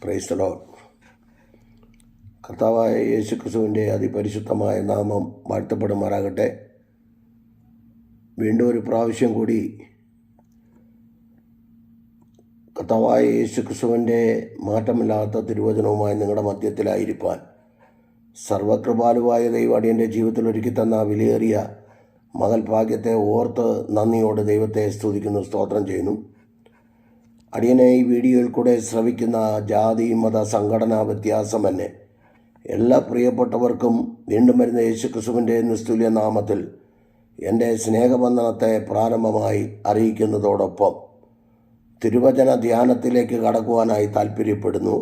Praise the Lord. കർത്താവായ യേശുക്രിസ്തുവിൻ്റെ അതിപരിശുദ്ധമായ നാമം വാഴ്ത്തപ്പെടുമാറാകട്ടെ. വീണ്ടും ഒരു പ്രാവശ്യം കൂടി കർത്താവായ യേശുക്രിസ്തുവിൻ്റെ മാറ്റമില്ലാത്ത തിരുവചനവുമായി നിങ്ങളുടെ മധ്യത്തിലായിരിക്കാൻ സർവകൃപാലുവായ ദൈവം അടിയൻ്റെ ജീവിതത്തിൽ ഒരുക്കി തന്ന വിലയേറിയ മകൾ ഭാഗ്യത്തെ ഓർത്ത് നന്ദിയോട് ദൈവത്തെ സ്തുതിക്കുന്നു, സ്തോത്രം ചെയ്യുന്നു. അടിയനെ ഈ വീഡിയോയിൽ കൂടെ ശ്രവിക്കുന്ന ജാതി മത സംഘടനാ വ്യത്യാസമന്നെ എല്ലാ പ്രിയപ്പെട്ടവർക്കും വീണ്ടും വരുന്ന യേശുക്രിസ്തുവിൻ്റെ നിസ്തുല്യ നാമത്തിൽ എൻ്റെ സ്നേഹബന്ധനത്തെ പ്രാരംഭമായി അറിയിക്കുന്നതോടൊപ്പം തിരുവചന ധ്യാനത്തിലേക്ക് കടക്കുവാനായി താൽപ്പര്യപ്പെടുന്നു.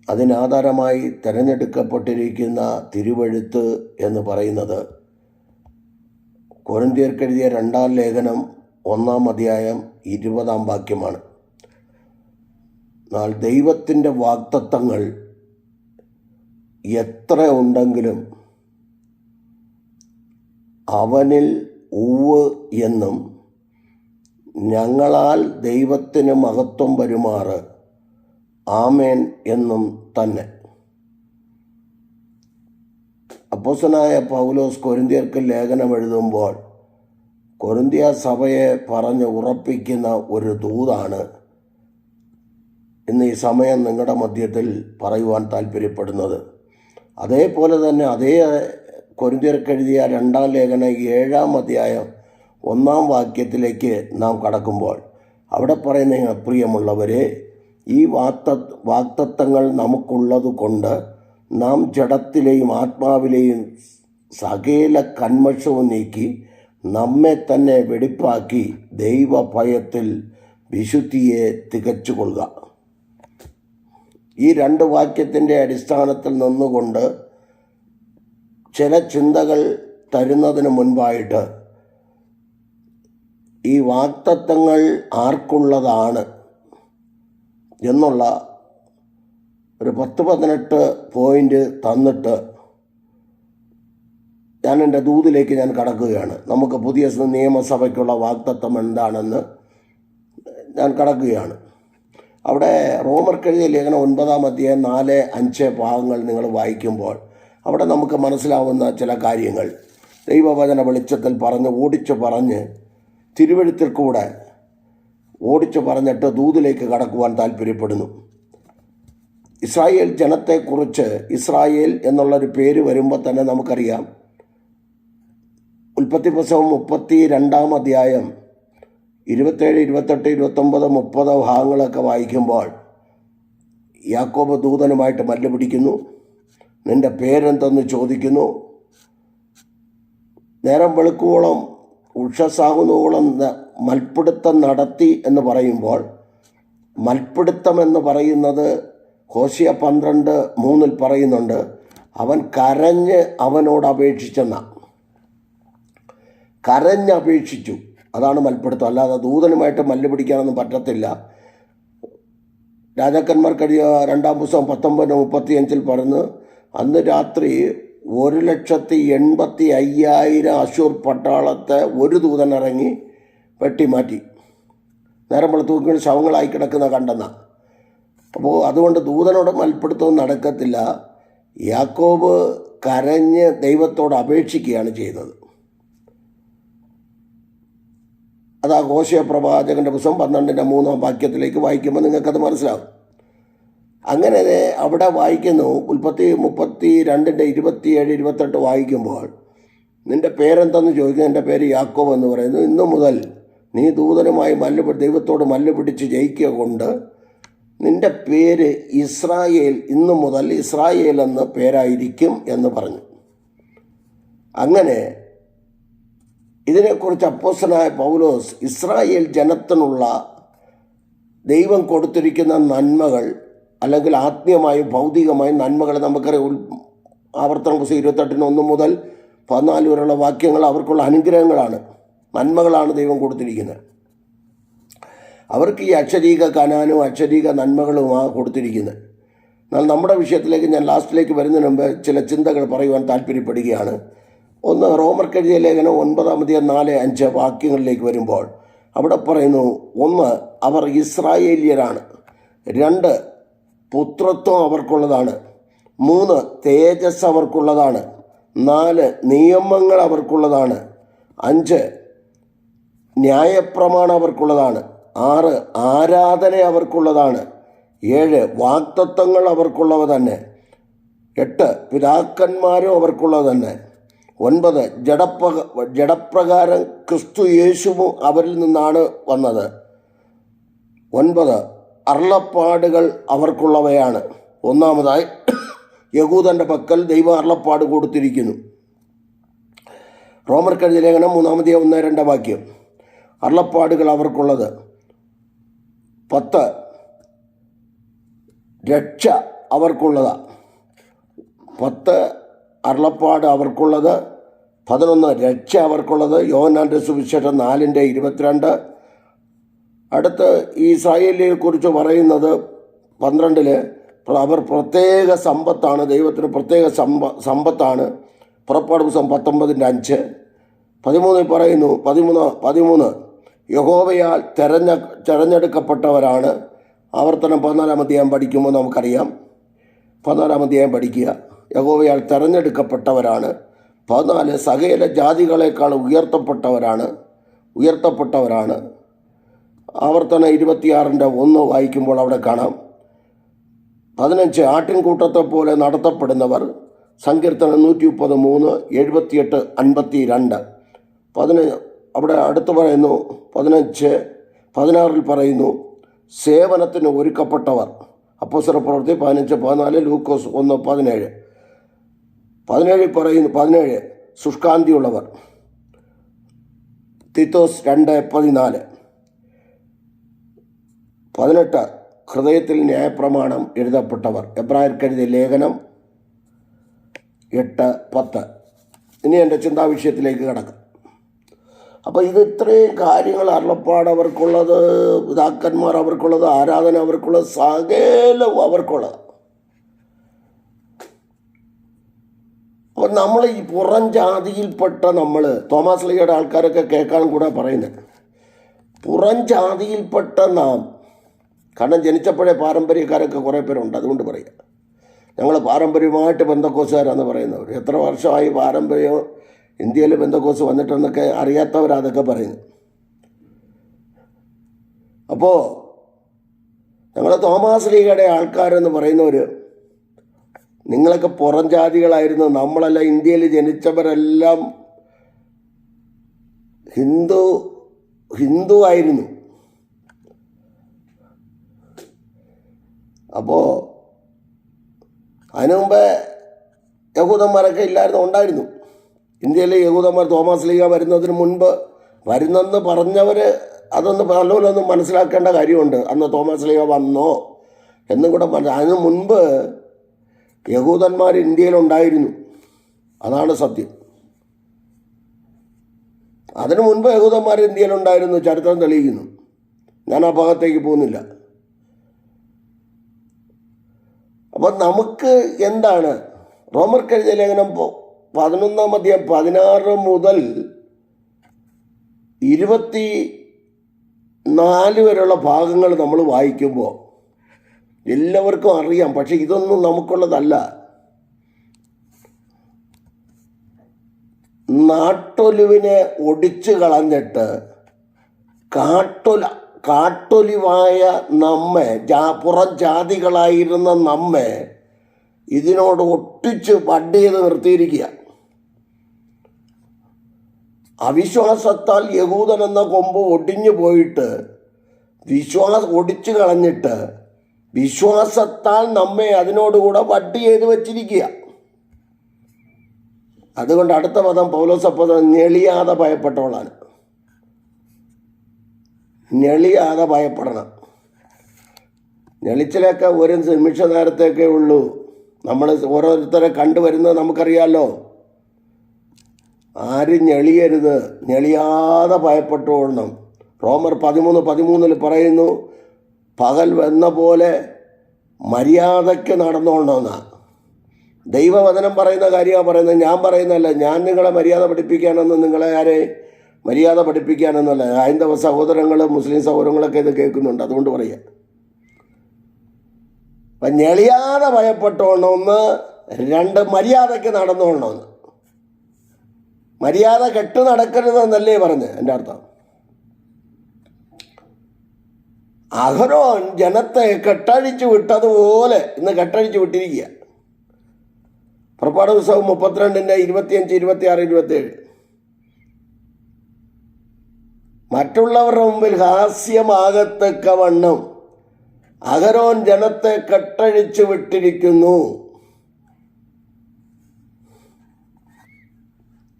അതിനാധാരമായി തിരഞ്ഞെടുക്കപ്പെട്ടിരിക്കുന്ന തിരുവെഴുത്ത് എന്ന് പറയുന്നത് കൊരിന്ത്യർക്കെഴുതിയ 2-ാം ലേഖനം 1-ാം അധ്യായം 20-ാം വാക്യമാണ്. എന്നാൽ ദൈവത്തിൻ്റെ വാഗ്ദത്തങ്ങൾ എത്ര ഉണ്ടെങ്കിലും അവനിൽ ഉവ്വ് എന്നും ഞങ്ങളാൽ ദൈവത്തിന് മഹത്വം വരുമാറ് ആമേൻ എന്നും തന്നെ. അപ്പോസ്തലനായ പൗലോസ് കൊരിന്ത്യർക്ക് ലേഖനം എഴുതുമ്പോൾ കൊരിന്ത്യ സഭയെ പറഞ്ഞ് ഉറപ്പിക്കുന്ന ഒരു ദൂതാണ് ഇന്ന് ഈ സമയം നിങ്ങളുടെ മധ്യത്തിൽ പറയുവാൻ താല്പര്യപ്പെടുന്നത്. അതേപോലെ തന്നെ അതേ കൊരിന്ത്യർക്കെഴുതിയ 2-ാം ലേഖനം 7-ാം അധ്യായം 1-ാം വാക്യത്തിലേക്ക് നാം കടക്കുമ്പോൾ അവിടെ പറയുന്ന പ്രിയമുള്ളവരെ, ഈ വാഗ്ദത്തങ്ങൾ നമുക്കുള്ളത് കൊണ്ട് നാം ജഡത്തിലെയും ആത്മാവിലെയും സകല കന്മഷവും നീക്കി നമ്മെ തന്നെ വെടിപ്പാക്കി ദൈവഭയത്തിൽ വിശുദ്ധിയെ തികച്ചുകൊള്ളുക. ഈ 2 വാക്യത്തിൻ്റെ അടിസ്ഥാനത്തിൽ നിന്നുകൊണ്ട് ചില ചിന്തകൾ തരുന്നതിന് മുൻപായിട്ട് ഈ വാഗ്ദത്തങ്ങൾ ആർക്കുള്ളതാണ് എന്നുള്ള ഒരു 10-18 പോയിൻ്റ് തന്നിട്ട് ഞാൻ എൻ്റെ ദൂതിലേക്ക് കടക്കുകയാണ്. നമുക്ക് പുതിയ നിയമസഭയ്ക്കുള്ള വാഗ്ദത്തം എന്താണെന്ന് ഞാൻ കടക്കുകയാണ്. അവിടെ റോമർക്കെഴുതിയ ലേഖനം 9-ാം അധ്യായം 4-5 ഭാഗങ്ങൾ നിങ്ങൾ വായിക്കുമ്പോൾ അവിടെ നമുക്ക് മനസ്സിലാവുന്ന ചില കാര്യങ്ങൾ ദൈവവചന വെളിച്ചത്തിൽ ഓടിച്ചു പറഞ്ഞ് തിരുവെഴുത്തിൽ കൂടെ ഓടിച്ചു പറഞ്ഞിട്ട് ദൂതിലേക്ക് കടക്കുവാൻ താല്പര്യപ്പെടുന്നു. ഇസ്രായേൽ ജനത്തെക്കുറിച്ച് ഇസ്രായേൽ എന്നുള്ളൊരു പേര് വരുമ്പോൾ തന്നെ നമുക്കറിയാം. ഉൽപ്പത്തി പുസ്തകം 32-ാം അധ്യായം 27, 28, 29, 30 ഭാഗങ്ങളൊക്കെ വായിക്കുമ്പോൾ യാക്കോബ് ദൂതനുമായിട്ട് മല്ല് പിടിക്കുന്നു. നിൻ്റെ പേരെന്തെന്ന് ചോദിക്കുന്നു. നേരം വെളുക്കുവോളം ഉഷസ്സാകുന്നോളം മൽപ്പിടുത്തം നടത്തി എന്ന് പറയുമ്പോൾ മൽപ്പിടുത്തം എന്ന് പറയുന്നത് ഹോശിയ 12:3 പറയുന്നുണ്ട്. അവൻ കരഞ്ഞ് അവനോട് അപേക്ഷിച്ചെന്ന, കരഞ്ഞപേക്ഷിച്ചു, അതാണ് മൽപ്പിടുത്തം. അല്ലാതെ ദൂതനുമായിട്ട് മല്ല് പിടിക്കാനൊന്നും പറ്റത്തില്ല. രാജാക്കന്മാർക്കെഴുതിയ 2-ാം പുസ്തകം 19:35 പറഞ്ഞ് അന്ന് രാത്രി 1,85,000 അശൂർ പട്ടാളത്തെ ഒരു ദൂതൻ ഇറങ്ങി വെട്ടിമാറ്റി. നേരം വെളുത്തൂക്കി ശവങ്ങളായി കിടക്കുന്ന കണ്ടെന്ന. അപ്പോൾ അതുകൊണ്ട് ദൂതനോട് മൽപ്പിടുത്തവും നടക്കത്തില്ല. യാക്കോബ് കരഞ്ഞ് ദൈവത്തോട് അപേക്ഷിക്കുകയാണ് ചെയ്തത്. അത് ഹോശേയ പ്രവാചകൻ്റെ പുസ്തകം 12-3 വാക്യത്തിലേക്ക് വായിക്കുമ്പോൾ നിങ്ങൾക്കത് മനസ്സിലാവും. അങ്ങനെ അവിടെ വായിക്കുന്നു. ഉൽപ്പത്തി 32-27, 28 വായിക്കുമ്പോൾ നിൻ്റെ പേരെന്തെന്ന് ചോദിക്കുന്നു. എൻ്റെ പേര് യാക്കോബ് എന്ന് പറയുന്നു. ഇന്നു മുതൽ നീ ദൂതനുമായി ദൈവത്തോട് മല്ല് പിടിച്ച് ജയിക്കുക കൊണ്ട് നിൻ്റെ പേര് ഇസ്രായേൽ, ഇന്നു മുതൽ ഇസ്രായേൽ എന്ന് പേരായിരിക്കും എന്ന് പറഞ്ഞു. അങ്ങനെ ഇതിനെക്കുറിച്ച് അപ്പോസ്തലനായ പൗലോസ് ഇസ്രായേൽ ജനത്തിനുള്ള ദൈവം കൊടുത്തിരിക്കുന്ന നന്മകൾ, അല്ലെങ്കിൽ ആത്മീയമായും ഭൗതികമായും നന്മകൾ നമുക്കറിയാം. ആവർത്തന പുസ്തകം 28-1 മുതൽ 14 വരെയുള്ള വാക്യങ്ങൾ അവർക്കുള്ള അനുഗ്രഹങ്ങളാണ്, നന്മകളാണ് ദൈവം കൊടുത്തിരിക്കുന്നത്. അവർക്ക് ഈ അക്ഷരീക കനാനും അക്ഷരീക നന്മകളുമാണ് കൊടുത്തിരിക്കുന്നത്. എന്നാൽ നമ്മുടെ വിഷയത്തിലേക്ക് ഞാൻ ലാസ്റ്റിലേക്ക് വരുന്നതിന് മുമ്പ് ചില ചിന്തകൾ പറയുവാൻ താല്പര്യപ്പെടുകയാണ്. ഒന്ന്, റോമർക്കെഴുതിയ ലേഖനം 9-ാം അധ്യായം 4-5 വാക്യങ്ങളിലേക്ക് വരുമ്പോൾ അവിടെ പറയുന്നു, ഒന്ന്, അവർ ഇസ്രായേലിയരാണ്. 2, പുത്രത്വം അവർക്കുള്ളതാണ്. 3 തേജസ് അവർക്കുള്ളതാണ്. 4 നിയമങ്ങൾ അവർക്കുള്ളതാണ്. 5 ന്യായപ്രമാണം അവർക്കുള്ളതാണ്. 6 ആരാധന അവർക്കുള്ളതാണ്. 7 വാഗ്ദത്തങ്ങൾ അവർക്കുള്ളവ തന്നെ. 8 പിതാക്കന്മാരും അവർക്കുള്ളത് തന്നെ. 9 ജഡപ്രകാരം ക്രിസ്തു യേശുവും അവരിൽ നിന്നാണ് വന്നത്. 9 അരുളപ്പാടുകൾ അവർക്കുള്ളവയാണ്. ഒന്നാമതായി യഹൂദൻ്റെ പക്കൽ ദൈവ അരുളപ്പാട് കൊടുത്തിരിക്കുന്നു. റോമർക്കെഴുതിയ ലേഖനം 3-1-2 വാക്യം. അരുളപ്പാടുകൾ അവർക്കുള്ളത്. 10 രക്ഷ അവർക്കുള്ളതാണ്. 10 അരുളപ്പാട് അവർക്കുള്ളത്. 11 രക്ഷ അവർക്കുള്ളത്. യോഹന്നാന്റെ സുവിശേഷം 4:22. അടുത്ത് ഇസ്രായേലിനെ കുറിച്ച് പറയുന്നത് 12 അവർ പ്രത്യേക സമ്പത്താണ്, ദൈവത്തിന് പ്രത്യേക സമ്പത്താണ്. പുറപ്പാട് പുസ്തകം 19:5. 13 പറയുന്നു 13 യഹോവയാൽ തെരഞ്ഞെടുക്കപ്പെട്ടവരാണ്. ആവർത്തനം 14-ാം അധ്യായം പഠിക്കുമ്പോൾ നമുക്കറിയാം. 14-ാം അധ്യായം പഠിക്കുക. യഹോവയാൽ തെരഞ്ഞെടുക്കപ്പെട്ടവരാണ്. 14 സകല ജാതികളെക്കാൾ ഉയർത്തപ്പെട്ടവരാണ്. ആവർത്തനം 26:1 വായിക്കുമ്പോൾ അവിടെ കാണാം. 15 ആട്ടിൻകൂട്ടത്തെ പോലെ നടത്തപ്പെടുന്നവർ. സങ്കീർത്തനം 130:3, 78, 52. 15 അവിടെ അടുത്ത് പറയുന്നു. 16 പറയുന്നു സേവനത്തിന് ഒരുക്കപ്പെട്ടവർ. അപ്പോസ്തലപ്രവൃത്തി 15:14, ലൂക്കോസ് 1:17. 17 പറയുന്നു 17 ശുഷ്കാന്തിയുള്ളവർ. തീത്തോസ് 2:14. 18 ഹൃദയത്തിൽ ന്യായപ്രമാണം എഴുതപ്പെട്ടവർ. എബ്രായർക്കെഴുതിയ ലേഖനം 8:10. ഇനി എൻ്റെ ചിന്താവിഷയത്തിലേക്ക് കടക്കാം. അപ്പോൾ ഇത് ഇത്രയും കാര്യങ്ങൾ അരുളപ്പാട് അവർക്കുള്ളത്, പിതാക്കന്മാർ അവർക്കുള്ളത്, ആരാധന അവർക്കുള്ളത്, സകലവും അവർക്കുള്ളത്. അപ്പോൾ നമ്മൾ ഈ പുറം ജാതിയിൽപ്പെട്ട തോമാസ് ലീഗയുടെ ആൾക്കാരൊക്കെ കേൾക്കാൻ കൂടെ പറയുന്നത് പുറം ജാതിയിൽപ്പെട്ട നാം. കാരണം ജനിച്ചപ്പോഴേ പാരമ്പര്യക്കാരൊക്കെ കുറേ പേരുണ്ട്, അതുകൊണ്ട് പറയുക. ഞങ്ങൾ പാരമ്പര്യമായിട്ട് ബന്ധക്കോസുകാരാണെന്ന് പറയുന്നവർ. എത്ര വർഷമായി പാരമ്പര്യം ഇന്ത്യയിൽ ബന്ധക്കോസ് വന്നിട്ടെന്നൊക്കെ അറിയാത്തവരതൊക്കെ പറയുന്നു. അപ്പോൾ ഞങ്ങൾ തോമാസ് ലീഗയുടെ ആൾക്കാരെന്ന് പറയുന്നവർ നിങ്ങളൊക്കെ പുറം ജാതികളായിരുന്നു, നമ്മളെല്ലാം ഇന്ത്യയിൽ ജനിച്ചവരെല്ലാം ഹിന്ദു ആയിരുന്നു. അപ്പോൾ അതിനു മുമ്പേ യഹൂദന്മാരൊക്കെ ഉണ്ടായിരുന്നു ഇന്ത്യയിലെ യഹൂദന്മാർ. തോമാസ് ലീഗ വരുന്നതിന് മുൻപ് വരുന്നെന്ന് പറഞ്ഞവർ അതൊന്ന് നല്ലപോലൊന്നും മനസ്സിലാക്കേണ്ട കാര്യമുണ്ട്. അന്ന് തോമാസ് ലീഗ വന്നോ എന്നും കൂടെ അതിന് മുൻപ് യഹൂദന്മാർ ഇന്ത്യയിലുണ്ടായിരുന്നു, അതാണ് സത്യം. അതിനു മുൻപ് യഹൂദന്മാർ ഇന്ത്യയിലുണ്ടായിരുന്നു, ചരിത്രം തെളിയിക്കുന്നു. ഞാൻ ആ ഭാഗത്തേക്ക് പോകുന്നില്ല. അപ്പം നമുക്ക് എന്താണ് റോമർക്കെഴുതിയ ലേഖനം 11-ാം അധ്യായം 16 മുതൽ 24 വരെയുള്ള ഭാഗങ്ങൾ നമ്മൾ വായിക്കുമ്പോൾ എല്ലാവർക്കും അറിയാം, പക്ഷെ ഇതൊന്നും നമുക്കുള്ളതല്ല. നാട്ടൊലിവിനെ ഒടിച്ചു കളഞ്ഞിട്ട് കാട്ടൊലിവായ നമ്മെ, പുറം ജാതികളായിരുന്ന നമ്മെ ഇതിനോട് ഒട്ടിച്ച് ബഡ് ചെയ്ത് നിർത്തിയിരിക്കുക. അവിശ്വാസത്താൽ യഹൂദൻ എന്ന കൊമ്പ് ഒടിഞ്ഞു പോയിട്ട് ഒടിച്ചു കളഞ്ഞിട്ട് വിശ്വാസത്താൽ നമ്മെ അതിനോടുകൂടെ ബഡ് ചെയ്ത് വച്ചിരിക്കുക. അതുകൊണ്ട് അടുത്ത പദം പൗലോസപ്പദം ഞെളിയാതെ ഭയപ്പെട്ടവളാണ്. ഞെളിയാതെ ഭയപ്പെടണം. ഞെളിച്ചിലൊക്കെ ഒരു നിമിഷ നേരത്തേക്കേ ഉള്ളൂ. നമ്മൾ ഓരോരുത്തരെ കണ്ടുവരുന്നത് നമുക്കറിയാമല്ലോ. ആരും ഞെളിയരുത്, ഞെളിയാതെ ഭയപ്പെട്ടുകൊള്ളണം. റോമർ 13:13 പറയുന്നു, പകൽ വന്ന പോലെ മര്യാദയ്ക്ക് നടന്നുകൊള്ളണമെന്നാണ്. ദൈവവചനം പറയുന്ന കാര്യമാണ് പറയുന്നത്, ഞാൻ പറയുന്നതല്ല. ഞാൻ നിങ്ങളെ മര്യാദ പഠിപ്പിക്കാനൊന്നും, നിങ്ങളെ മര്യാദ പഠിപ്പിക്കാനൊന്നുമല്ല. ഹൈന്ദവ സഹോദരങ്ങൾ, മുസ്ലിം സഹോദരങ്ങളൊക്കെ ഇത് കേൾക്കുന്നുണ്ട്, അതുകൊണ്ട് പറയുക. അപ്പം ഞെളിയാതെ ഭയപ്പെട്ടോണമെന്ന്, 2 മര്യാദയ്ക്ക് നടന്നോളണമെന്ന്. മര്യാദ കെട്ട് നടക്കരുതെന്നല്ലേ പറഞ്ഞ് എൻ്റെ അർത്ഥം. അഹരോൻ ജനത്തെ കെട്ടഴിച്ചു വിട്ടതുപോലെ ഇന്ന് കെട്ടഴിച്ചു വിട്ടിരിക്കുക. പുറപ്പാട് പുസ്തകം 32-ന്റെ 25, 26, 27. മറ്റുള്ളവരുടെ മുമ്പിൽ ഹാസ്യമാകത്തക്കവണ്ണം അഹരോൻ ജനത്തെ കെട്ടഴിച്ചു വിട്ടിരിക്കുന്നു.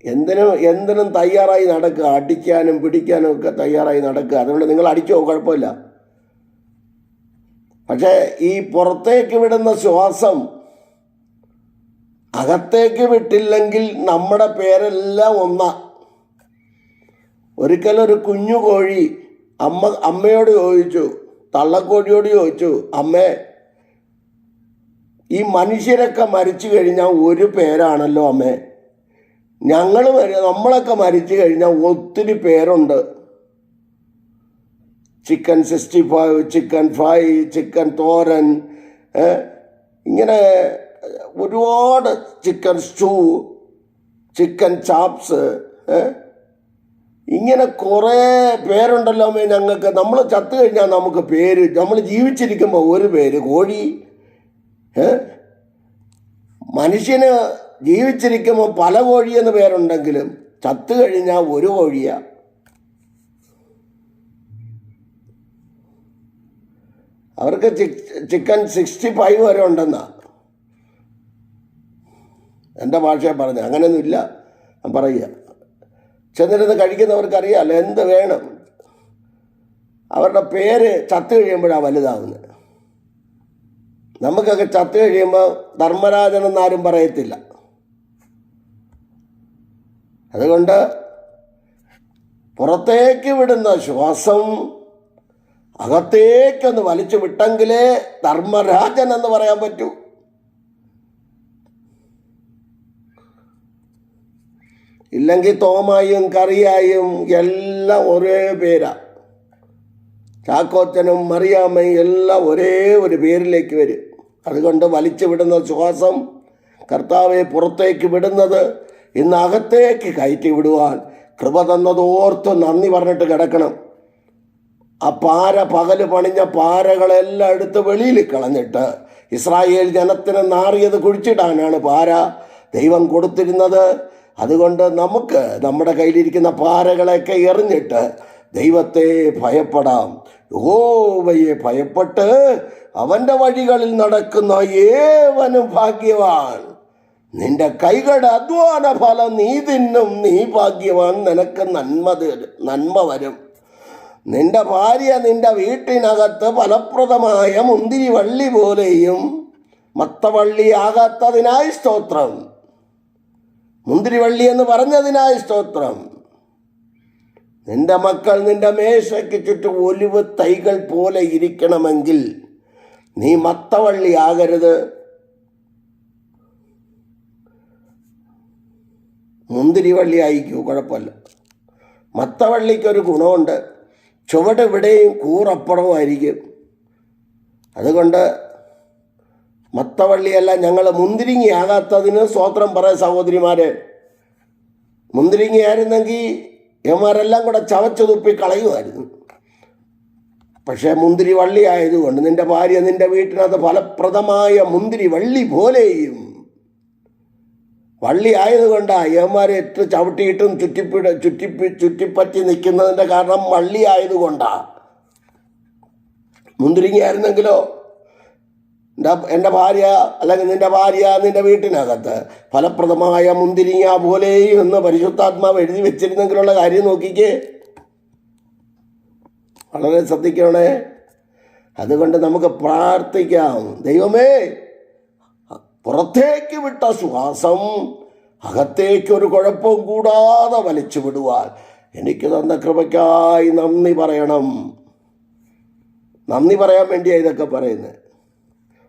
എന്തിനും തയ്യാറായി നടക്കുക, അടിക്കാനും പിടിക്കാനും ഒക്കെ തയ്യാറായി നടക്കുക. അതുകൊണ്ട് നിങ്ങൾ അടിച്ചോ, കുഴപ്പമില്ല. പക്ഷേ ഈ പുറത്തേക്ക് വിടുന്ന ശ്വാസം അകത്തേക്ക് വിട്ടില്ലെങ്കിൽ നമ്മുടെ പേരെല്ലാം ഒന്നാ. ഒരിക്കലൊരു കുഞ്ഞു കോഴി അമ്മയോട് ചോദിച്ചു, തള്ളക്കോഴിയോട് ചോദിച്ചു, അമ്മേ, ഈ മനുഷ്യരൊക്കെ മരിച്ചു കഴിഞ്ഞാൽ ഒരു പേരാണല്ലോ അമ്മേ, നമ്മളൊക്കെ മരിച്ചു കഴിഞ്ഞാൽ ഒത്തിരി പേരുണ്ട്. ചിക്കൻ 65, ചിക്കൻ ഫ്രൈ, ചിക്കൻ തോരൻ, ഇങ്ങനെ ഒരുപാട്, ചിക്കൻ സ്റ്റൂ, ചിക്കൻ ചാപ്സ്, ഇങ്ങനെ കുറേ പേരുണ്ടല്ലോ അമ്മേ ഞങ്ങൾക്ക്. നമ്മൾ ചത്തു കഴിഞ്ഞാൽ നമുക്ക് പേര്, നമ്മൾ ജീവിച്ചിരിക്കുമ്പോൾ ഒരു പേര് കോഴി. മനുഷ്യന് ജീവിച്ചിരിക്കുമ്പോൾ പല കോഴിയെന്ന് പേരുണ്ടെങ്കിലും ചത്തു കഴിഞ്ഞാൽ ഒരു കോഴിയാ. അവർക്ക് ചിക്കൻ 65 വരെ ഉണ്ടെന്നാ എൻ്റെ ഭാഷയെ പറഞ്ഞ. അങ്ങനെയൊന്നുമില്ല ഞാൻ പറയുക. ചെന്നിരുന്ന് കഴിക്കുന്നവർക്കറിയാമല്ലോ എന്ത് വേണം. അവരുടെ പേര് ചത്തു കഴിയുമ്പോഴാണ് വലുതാവുന്നത്. നമുക്കൊക്കെ ചത്തു കഴിയുമ്പോൾ ധർമ്മരാജനെന്നാരും പറയത്തില്ല. അതുകൊണ്ട് പുറത്തേക്ക് വിടുന്ന ശ്വാസം അകത്തേക്കൊന്ന് വലിച്ചു വിട്ടെങ്കിലേ ധർമ്മരാജൻ എന്ന് പറയാൻ പറ്റൂ. ഇല്ലെങ്കിൽ തോമായും കറിയായും എല്ലാം ഒരേ പേരാ. ചാക്കോച്ചനും മറിയാമ്മയും എല്ലാം ഒരേ ഒരു പേരിലേക്ക് വരും. അതുകൊണ്ട് വലിച്ചു വിടുന്ന ശ്വാസം കർത്താവെ പുറത്തേക്ക് വിടുന്നത് ഇന്ന് അകത്തേക്ക് കയറ്റി വിടുവാൻ കൃപ തന്നതോർത്ത് നന്ദി പറഞ്ഞിട്ട് കിടക്കണം. ആ പകല് പണിഞ്ഞ പാരകളെല്ലാം എടുത്ത് വെളിയിൽ കളഞ്ഞിട്ട് ഇസ്രായേൽ ജനത്തിന് നാറിയത് കുഴിച്ചിടാനാണ് പാര ദൈവം കൊടുത്തിരുന്നത്. അതുകൊണ്ട് നമുക്ക് നമ്മുടെ കയ്യിലിരിക്കുന്ന പാരകളെയൊക്കെ എറിഞ്ഞിട്ട് ദൈവത്തെ ഭയപ്പെടാം. യഹോവയെ ഭയപ്പെട്ട് അവൻ്റെ വഴികളിൽ നടക്കുന്ന ഏവനും ഭാഗ്യവാൻ. നിന്റെ കൈകളുടെ അധ്വാന ഫലം നീ തിന്നും, നീ ഭാഗ്യവാൻ, നിനക്ക് നന്മ വരും. നിന്റെ ഭാര്യ നിന്റെ വീട്ടിനകത്ത് ഫലപ്രദമായ മുന്തിരിവള്ളി പോലെയും മത്തവള്ളിയാകാത്തതിനായി സ്തോത്രം. മുന്തിരിവള്ളി എന്ന് പറഞ്ഞതിനായി സ്തോത്രം. നിന്റെ മക്കൾ നിന്റെ മേശയ്ക്ക് ചുറ്റും ഒലിവ് തൈകൾ പോലെ ഇരിക്കണമെങ്കിൽ നീ മത്തവള്ളി ആകരുത്, മുന്തിരിവള്ളി ആയിക്കൂ, കുഴപ്പമില്ല. മത്തവള്ളിക്കൊരു ഗുണമുണ്ട്, ചുവട് ഇവിടെയും കൂറപ്പുറവുമായിരിക്കും. അതുകൊണ്ട് മത്തവള്ളിയല്ല, ഞങ്ങൾ മുന്തിരിങ്ങയാകാത്തതിന് സ്തോത്രം പറയാം സഹോദരിമാരെ. മുന്തിരിങ്ങയായിരുന്നെങ്കിൽ ഇവന്മാരെല്ലാം കൂടെ ചവച്ചു തുപ്പി കളയുമായിരുന്നു. പക്ഷേ മുന്തിരി വള്ളി ആയതുകൊണ്ട് നിന്റെ ഭാര്യ നിന്റെ വീട്ടിനകത്ത് ഫലപ്രദമായ മുന്തിരി വള്ളി പോലെയും വള്ളി ആയതുകൊണ്ടാണ് യവന്മാരെ എട്ട് ചവിട്ടിയിട്ടും ചുറ്റിപ്പറ്റി നിൽക്കുന്നതിൻ്റെ കാരണം വള്ളി ആയതുകൊണ്ടാണ്. മുന്തിരിങ്ങയായിരുന്നെങ്കിലോ എൻ്റെ ഭാര്യ അല്ലെങ്കിൽ നിന്റെ ഭാര്യ നിന്റെ വീട്ടിനകത്ത് ഫലപ്രദമായ മുന്തിരിങ്ങ പോലെയും എന്ന് പരിശുദ്ധാത്മാവ് എഴുതി വെച്ചിരുന്നെങ്കിലുള്ള കാര്യം നോക്കിക്കേ. വളരെ ശ്രദ്ധിക്കണേ. അതുകൊണ്ട് നമുക്ക് പ്രാർത്ഥിക്കാം, ദൈവമേ പുറത്തേക്ക് വിട്ട ശ്വാസം അകത്തേക്കൊരു കുഴപ്പവും കൂടാതെ വലിച്ചു വിടുവാൻ എനിക്ക് തന്ന കൃപയ്ക്കായി നന്ദി പറയണം. നന്ദി പറയാൻ വേണ്ടിയാണ് ഇതൊക്കെ പറയുന്നത്.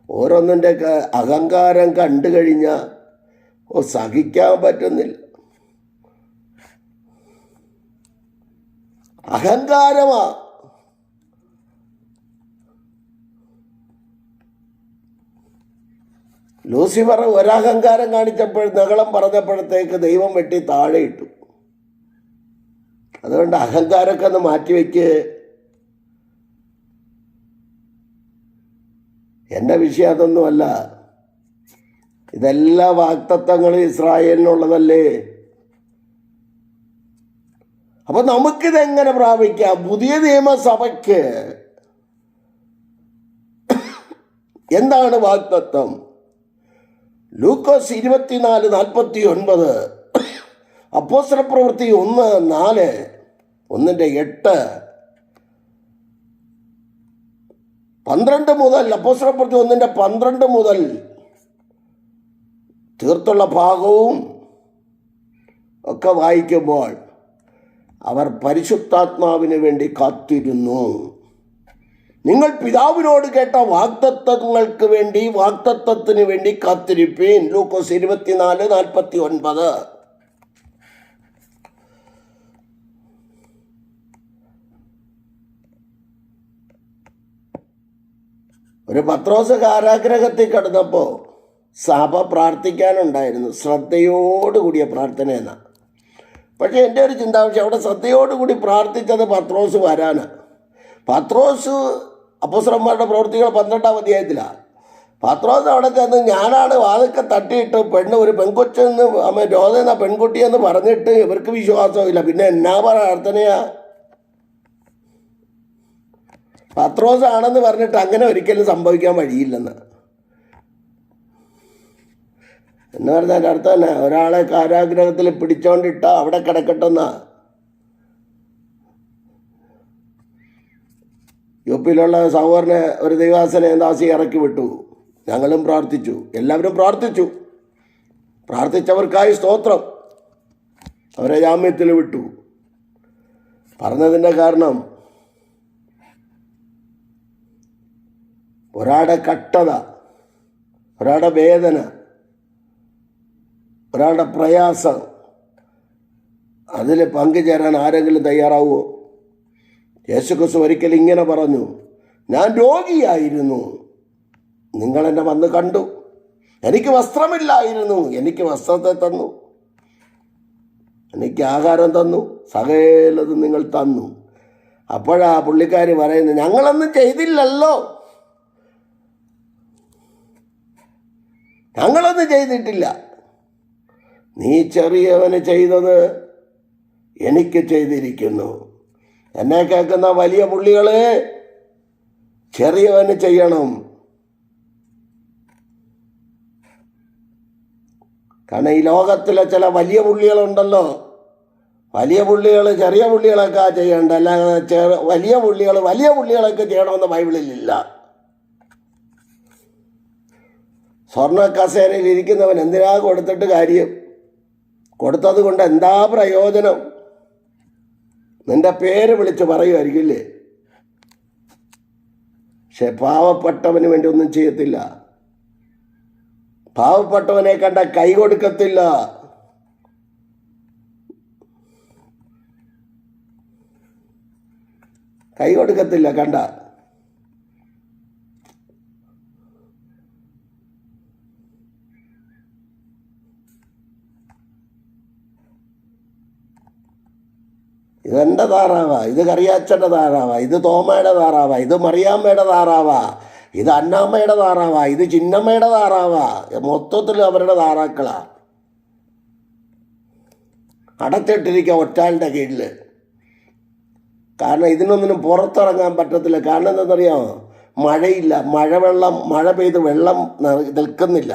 ഓരോന്നിൻ്റെയൊക്കെ അഹങ്കാരം കണ്ടു കഴിഞ്ഞാൽ സഹിക്കാൻ പറ്റുന്നില്ല. അഹങ്കാരമാ. ലൂസിഫർ ഒരഹങ്കാരം കാണിച്ചപ്പോൾ നഗളം പറഞ്ഞപ്പോഴത്തേക്ക് ദൈവം വെട്ടി താഴെ ഇട്ടു. അതുകൊണ്ട് അഹങ്കാരമൊക്കെ ഒന്ന് മാറ്റിവെക്ക്. എൻ്റെ വിഷയം അതൊന്നുമല്ല. ഇതെല്ലാ വാഗ്ദത്തങ്ങളും ഇസ്രായേലിനുള്ളതല്ലേ. അപ്പൊ നമുക്കിതെങ്ങനെ പ്രാപിക്കാം? പുതിയ നിയമസഭയ്ക്ക് എന്താണ് വാഗ്ദത്തം? ലൂക്കോസ് 24:49, അപ്പോസ്തലപ്രവൃത്തി 1:4, 1:8, 12 മുതൽ, അപ്പോസ്തലപ്രവൃത്തി 1:12 മുതൽ തീർത്തുള്ള ഭാഗവും ഒക്കെ വായിക്കുമ്പോൾ അവർ പരിശുദ്ധാത്മാവിന് വേണ്ടി കാത്തിരുന്നു. നിങ്ങൾ പിതാവിനോട് കേട്ട വാഗ്ദത്തത്തിന് വേണ്ടി കാത്തിരിപ്പീൻ. ലൂക്കോസ് 24:49. ഒരു പത്രോസ് കാരാഗ്രഹത്തിൽ കിടന്നപ്പോൾ സഭ പ്രാർത്ഥിക്കാനുണ്ടായിരുന്നു. ശ്രദ്ധയോടുകൂടിയ പ്രാർത്ഥന എന്നാ. പക്ഷേ എൻ്റെ ഒരു ചിന്താവിഷയം, അവിടെ ശ്രദ്ധയോടുകൂടി പ്രാർത്ഥിച്ചത് പത്രോസ് വരാനാണ്. പത്രോസ് അപ്പോസ്തലന്മാരുടെ പ്രവൃത്തികൾ 12-ാം അധ്യായത്തിലാണ്. പത്രോസ് അവിടെ ചെന്ന് ഞാനാണ് വാതൊക്കെ തട്ടിയിട്ട് ഒരു പെൺകൊച്ചെന്ന് രോധ എന്ന പെൺകുട്ടിയെന്ന് പറഞ്ഞിട്ട് ഇവർക്ക് വിശ്വാസമില്ല. പിന്നെ എന്നാ പ്രാർത്ഥനയാ? പത്രോസ് ആണെന്ന് പറഞ്ഞിട്ട് അങ്ങനെ ഒരിക്കലും സംഭവിക്കാൻ വഴിയില്ലെന്ന്. എന്ന് പറഞ്ഞാൽ എൻ്റെ അർത്ഥം തന്നെ, ഒരാളെ കാരാഗ്രഹത്തിൽ പിടിച്ചോണ്ടിട്ട അവിടെ കിടക്കട്ടെന്നാ. യുപിയിലുള്ള സഹോദരനെ ഒരു ദൈവാസനെ ദാസി ഇറക്കി വിട്ടു. ഞങ്ങളും പ്രാർത്ഥിച്ചു, എല്ലാവരും പ്രാർത്ഥിച്ചു. പ്രാർത്ഥിച്ചവർക്കായി സ്തോത്രം. അവരെ ജാമ്യത്തിൽ വിട്ടു. പറഞ്ഞതിൻ്റെ കാരണം ഒരാളുടെ കഷ്ടത, ഒരാളുടെ വേദന, ഒരാളുടെ പ്രയാസം, അതിൽ പങ്കുചേരാൻ ആരെങ്കിലും തയ്യാറാവുമോ? യേശുക്രിസ്തു ഒരിക്കലും ഇങ്ങനെ പറഞ്ഞു, ഞാൻ രോഗിയായിരുന്നു, നിങ്ങളെന്നെ വന്ന് കണ്ടു. എനിക്ക് വസ്ത്രമില്ലായിരുന്നു, എനിക്ക് വസ്ത്രത്തെ തന്നു. എനിക്ക് ആഹാരം തന്നു, സകലതും നിങ്ങൾ തന്നു. അപ്പോഴാ പുള്ളിക്കാരി പറയുന്നത്, ഞങ്ങളൊന്നും ചെയ്തില്ലല്ലോ, ഞങ്ങളൊന്നും ചെയ്തിട്ടില്ല. നീ ചെറിയവന് ചെയ്തത് എനിക്ക് ചെയ്തിരിക്കുന്നു. എന്നെ കേൾക്കുന്ന വലിയ പുള്ളികളെ, ചെറിയവന് ചെയ്യണം. കാരണം ഈ ലോകത്തിലെ ചില വലിയ പുള്ളികളുണ്ടല്ലോ, വലിയ പുള്ളികൾ ചെറിയ പുള്ളികളൊക്കെ ചെയ്യണ്ട. അല്ലാതെ വലിയ പുള്ളികളൊക്കെ ചെയ്യണമെന്ന് ബൈബിളിലില്ല. സ്വർണ്ണ കസേരയിൽ ഇരിക്കുന്നവൻ എന്തിനാ കൊടുത്തിട്ട് കാര്യം? കൊടുത്തത് കൊണ്ട് എന്താ പ്രയോജനം? നിന്റെ പേര് വിളിച്ച് പറയുമായിരിക്കില്ലേ. പക്ഷെ പാവപ്പെട്ടവന് വേണ്ടി ഒന്നും ചെയ്യത്തില്ല. പാവപ്പെട്ടവനെ കണ്ട കൈ കൊടുക്കത്തില്ല. കൈ കൊടുക്കത്തില്ല കണ്ട. ഇതെൻ്റെ താറാവാ, ഇത് കറിയാച്ചൻ്റെ താറാവാ, ഇത് തോമയുടെ താറാവാ, ഇത് മറിയാമ്മയുടെ താറാവാ, ഇത് അന്നാമ്മയുടെ താറാവാ, ഇത് ചിന്നമ്മയുടെ താറാവാ. മൊത്തത്തിൽ അവരുടെ താറാക്കളാ അടച്ചിട്ടിരിക്കുക ഒറ്റാളിൻ്റെ കീഴിൽ. കാരണം ഇതിനൊന്നിനും പുറത്തിറങ്ങാൻ പറ്റത്തില്ല. കാരണം എന്താണെന്നറിയാമോ? മഴയില്ല. മഴ പെയ്ത് വെള്ളം നിൽക്കുന്നില്ല.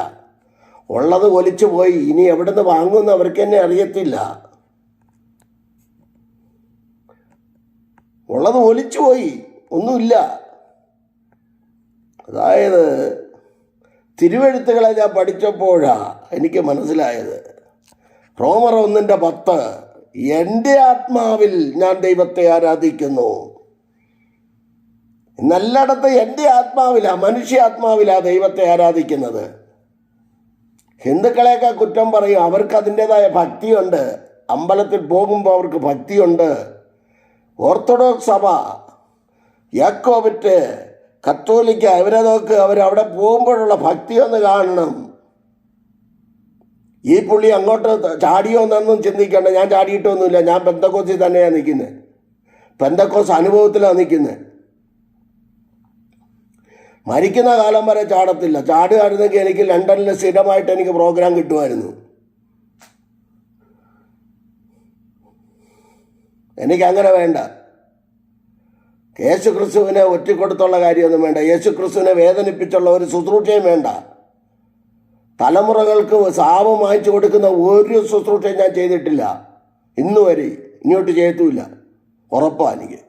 ഉള്ളത് ഒലിച്ചു പോയി. ഇനി എവിടെ നിന്ന് വാങ്ങുമെന്ന് അവർക്ക് തന്നെ അറിയത്തില്ല. ഉള്ളത് ഒലിച്ചു പോയി, ഒന്നുമില്ല. അതായത് തിരുവെഴുത്തുകളെ ഞാൻ പഠിച്ചപ്പോഴാണ് എനിക്ക് മനസ്സിലായത്. റോമർ 1:10, എൻ്റെ ആത്മാവിൽ ഞാൻ ദൈവത്തെ ആരാധിക്കുന്നു. ഇന്നെല്ലായിടത്തും എൻ്റെ ആത്മാവിലാണ്, മനുഷ്യാത്മാവിലാണ് ദൈവത്തെ ആരാധിക്കുന്നത്. ഹിന്ദുക്കളെയൊക്കെ കുറ്റം പറയും. അവർക്ക് അതിൻ്റെതായ ഭക്തിയുണ്ട്. അമ്പലത്തിൽ പോകുമ്പോൾ അവർക്ക് ഭക്തിയുണ്ട്. ഓർത്തഡോക്സ് സഭ, യാക്കോബറ്റ്, കത്തോലിക്ക, ഇവരെ നോക്ക്. അവരവിടെ പോകുമ്പോഴുള്ള ഭക്തി ഒന്ന് കാണണം. ഈ പുള്ളി അങ്ങോട്ട് ചാടിയോ എന്നൊന്നും ചിന്തിക്കേണ്ട. ഞാൻ ചാടിയിട്ടൊന്നുമില്ല. ഞാൻ പെന്തക്കോസിൽ തന്നെയാണ് നിൽക്കുന്നത്. പെന്തക്കോസ് അനുഭവത്തിലാണ് നിൽക്കുന്നത്. മരിക്കുന്ന കാലം വരെ ചാടത്തില്ല. ചാടുകയായിരുന്നെങ്കിൽ എനിക്ക് ലണ്ടനിൽ സ്ഥിരമായിട്ട് എനിക്ക് പ്രോഗ്രാം കിട്ടുമായിരുന്നു. എനിക്കങ്ങനെ വേണ്ട. യേശു ക്രിസ്തുവിനെ ഒറ്റിക്കൊടുത്തുള്ള കാര്യമൊന്നും വേണ്ട. യേശു ക്രിസ്തുവിനെ വേദനിപ്പിച്ചുള്ള ഒരു ശുശ്രൂഷയും വേണ്ട. തലമുറകൾക്ക് ശാപം വാങ്ങിച്ചു കൊടുക്കുന്ന ഒരു ശുശ്രൂഷയും ഞാൻ ചെയ്തിട്ടില്ല ഇന്ന് വരെ, ഇങ്ങോട്ട് ചെയ്യത്തുമില്ല. ഉറപ്പാണ് എനിക്ക്.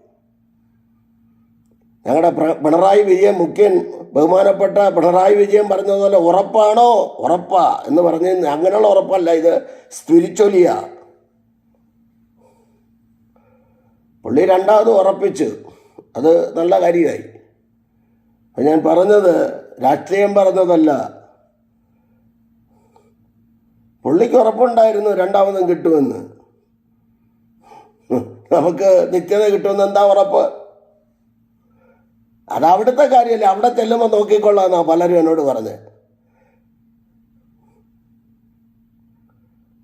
ഞങ്ങളുടെ പിണറായി വിജയൻ, മുഖ്യൻ ബഹുമാനപ്പെട്ട പിണറായി വിജയൻ പറഞ്ഞതുപോലെ ഉറപ്പാണോ? ഉറപ്പാ എന്ന് പറഞ്ഞ് അങ്ങനെയുള്ള ഉറപ്പല്ല, ഇത് സ്പിരിച്വലിയാ. പുള്ളി രണ്ടാമത് ഉറപ്പിച്ചു. അത് നല്ല കാര്യമായി. അപ്പം ഞാൻ പറഞ്ഞത് രാഷ്ട്രീയം പറഞ്ഞതല്ല. പുള്ളിക്ക് ഉറപ്പുണ്ടായിരുന്നു രണ്ടാമതും കിട്ടുമെന്ന്. നമുക്ക് നിത്യത കിട്ടുമെന്ന് എന്താ ഉറപ്പ്? അത് അവിടുത്തെ കാര്യമല്ലേ. അവിടെ ചെല്ലുമ്പോൾ നോക്കിക്കൊള്ളാന്നാ പലരും എന്നോട് പറഞ്ഞത്.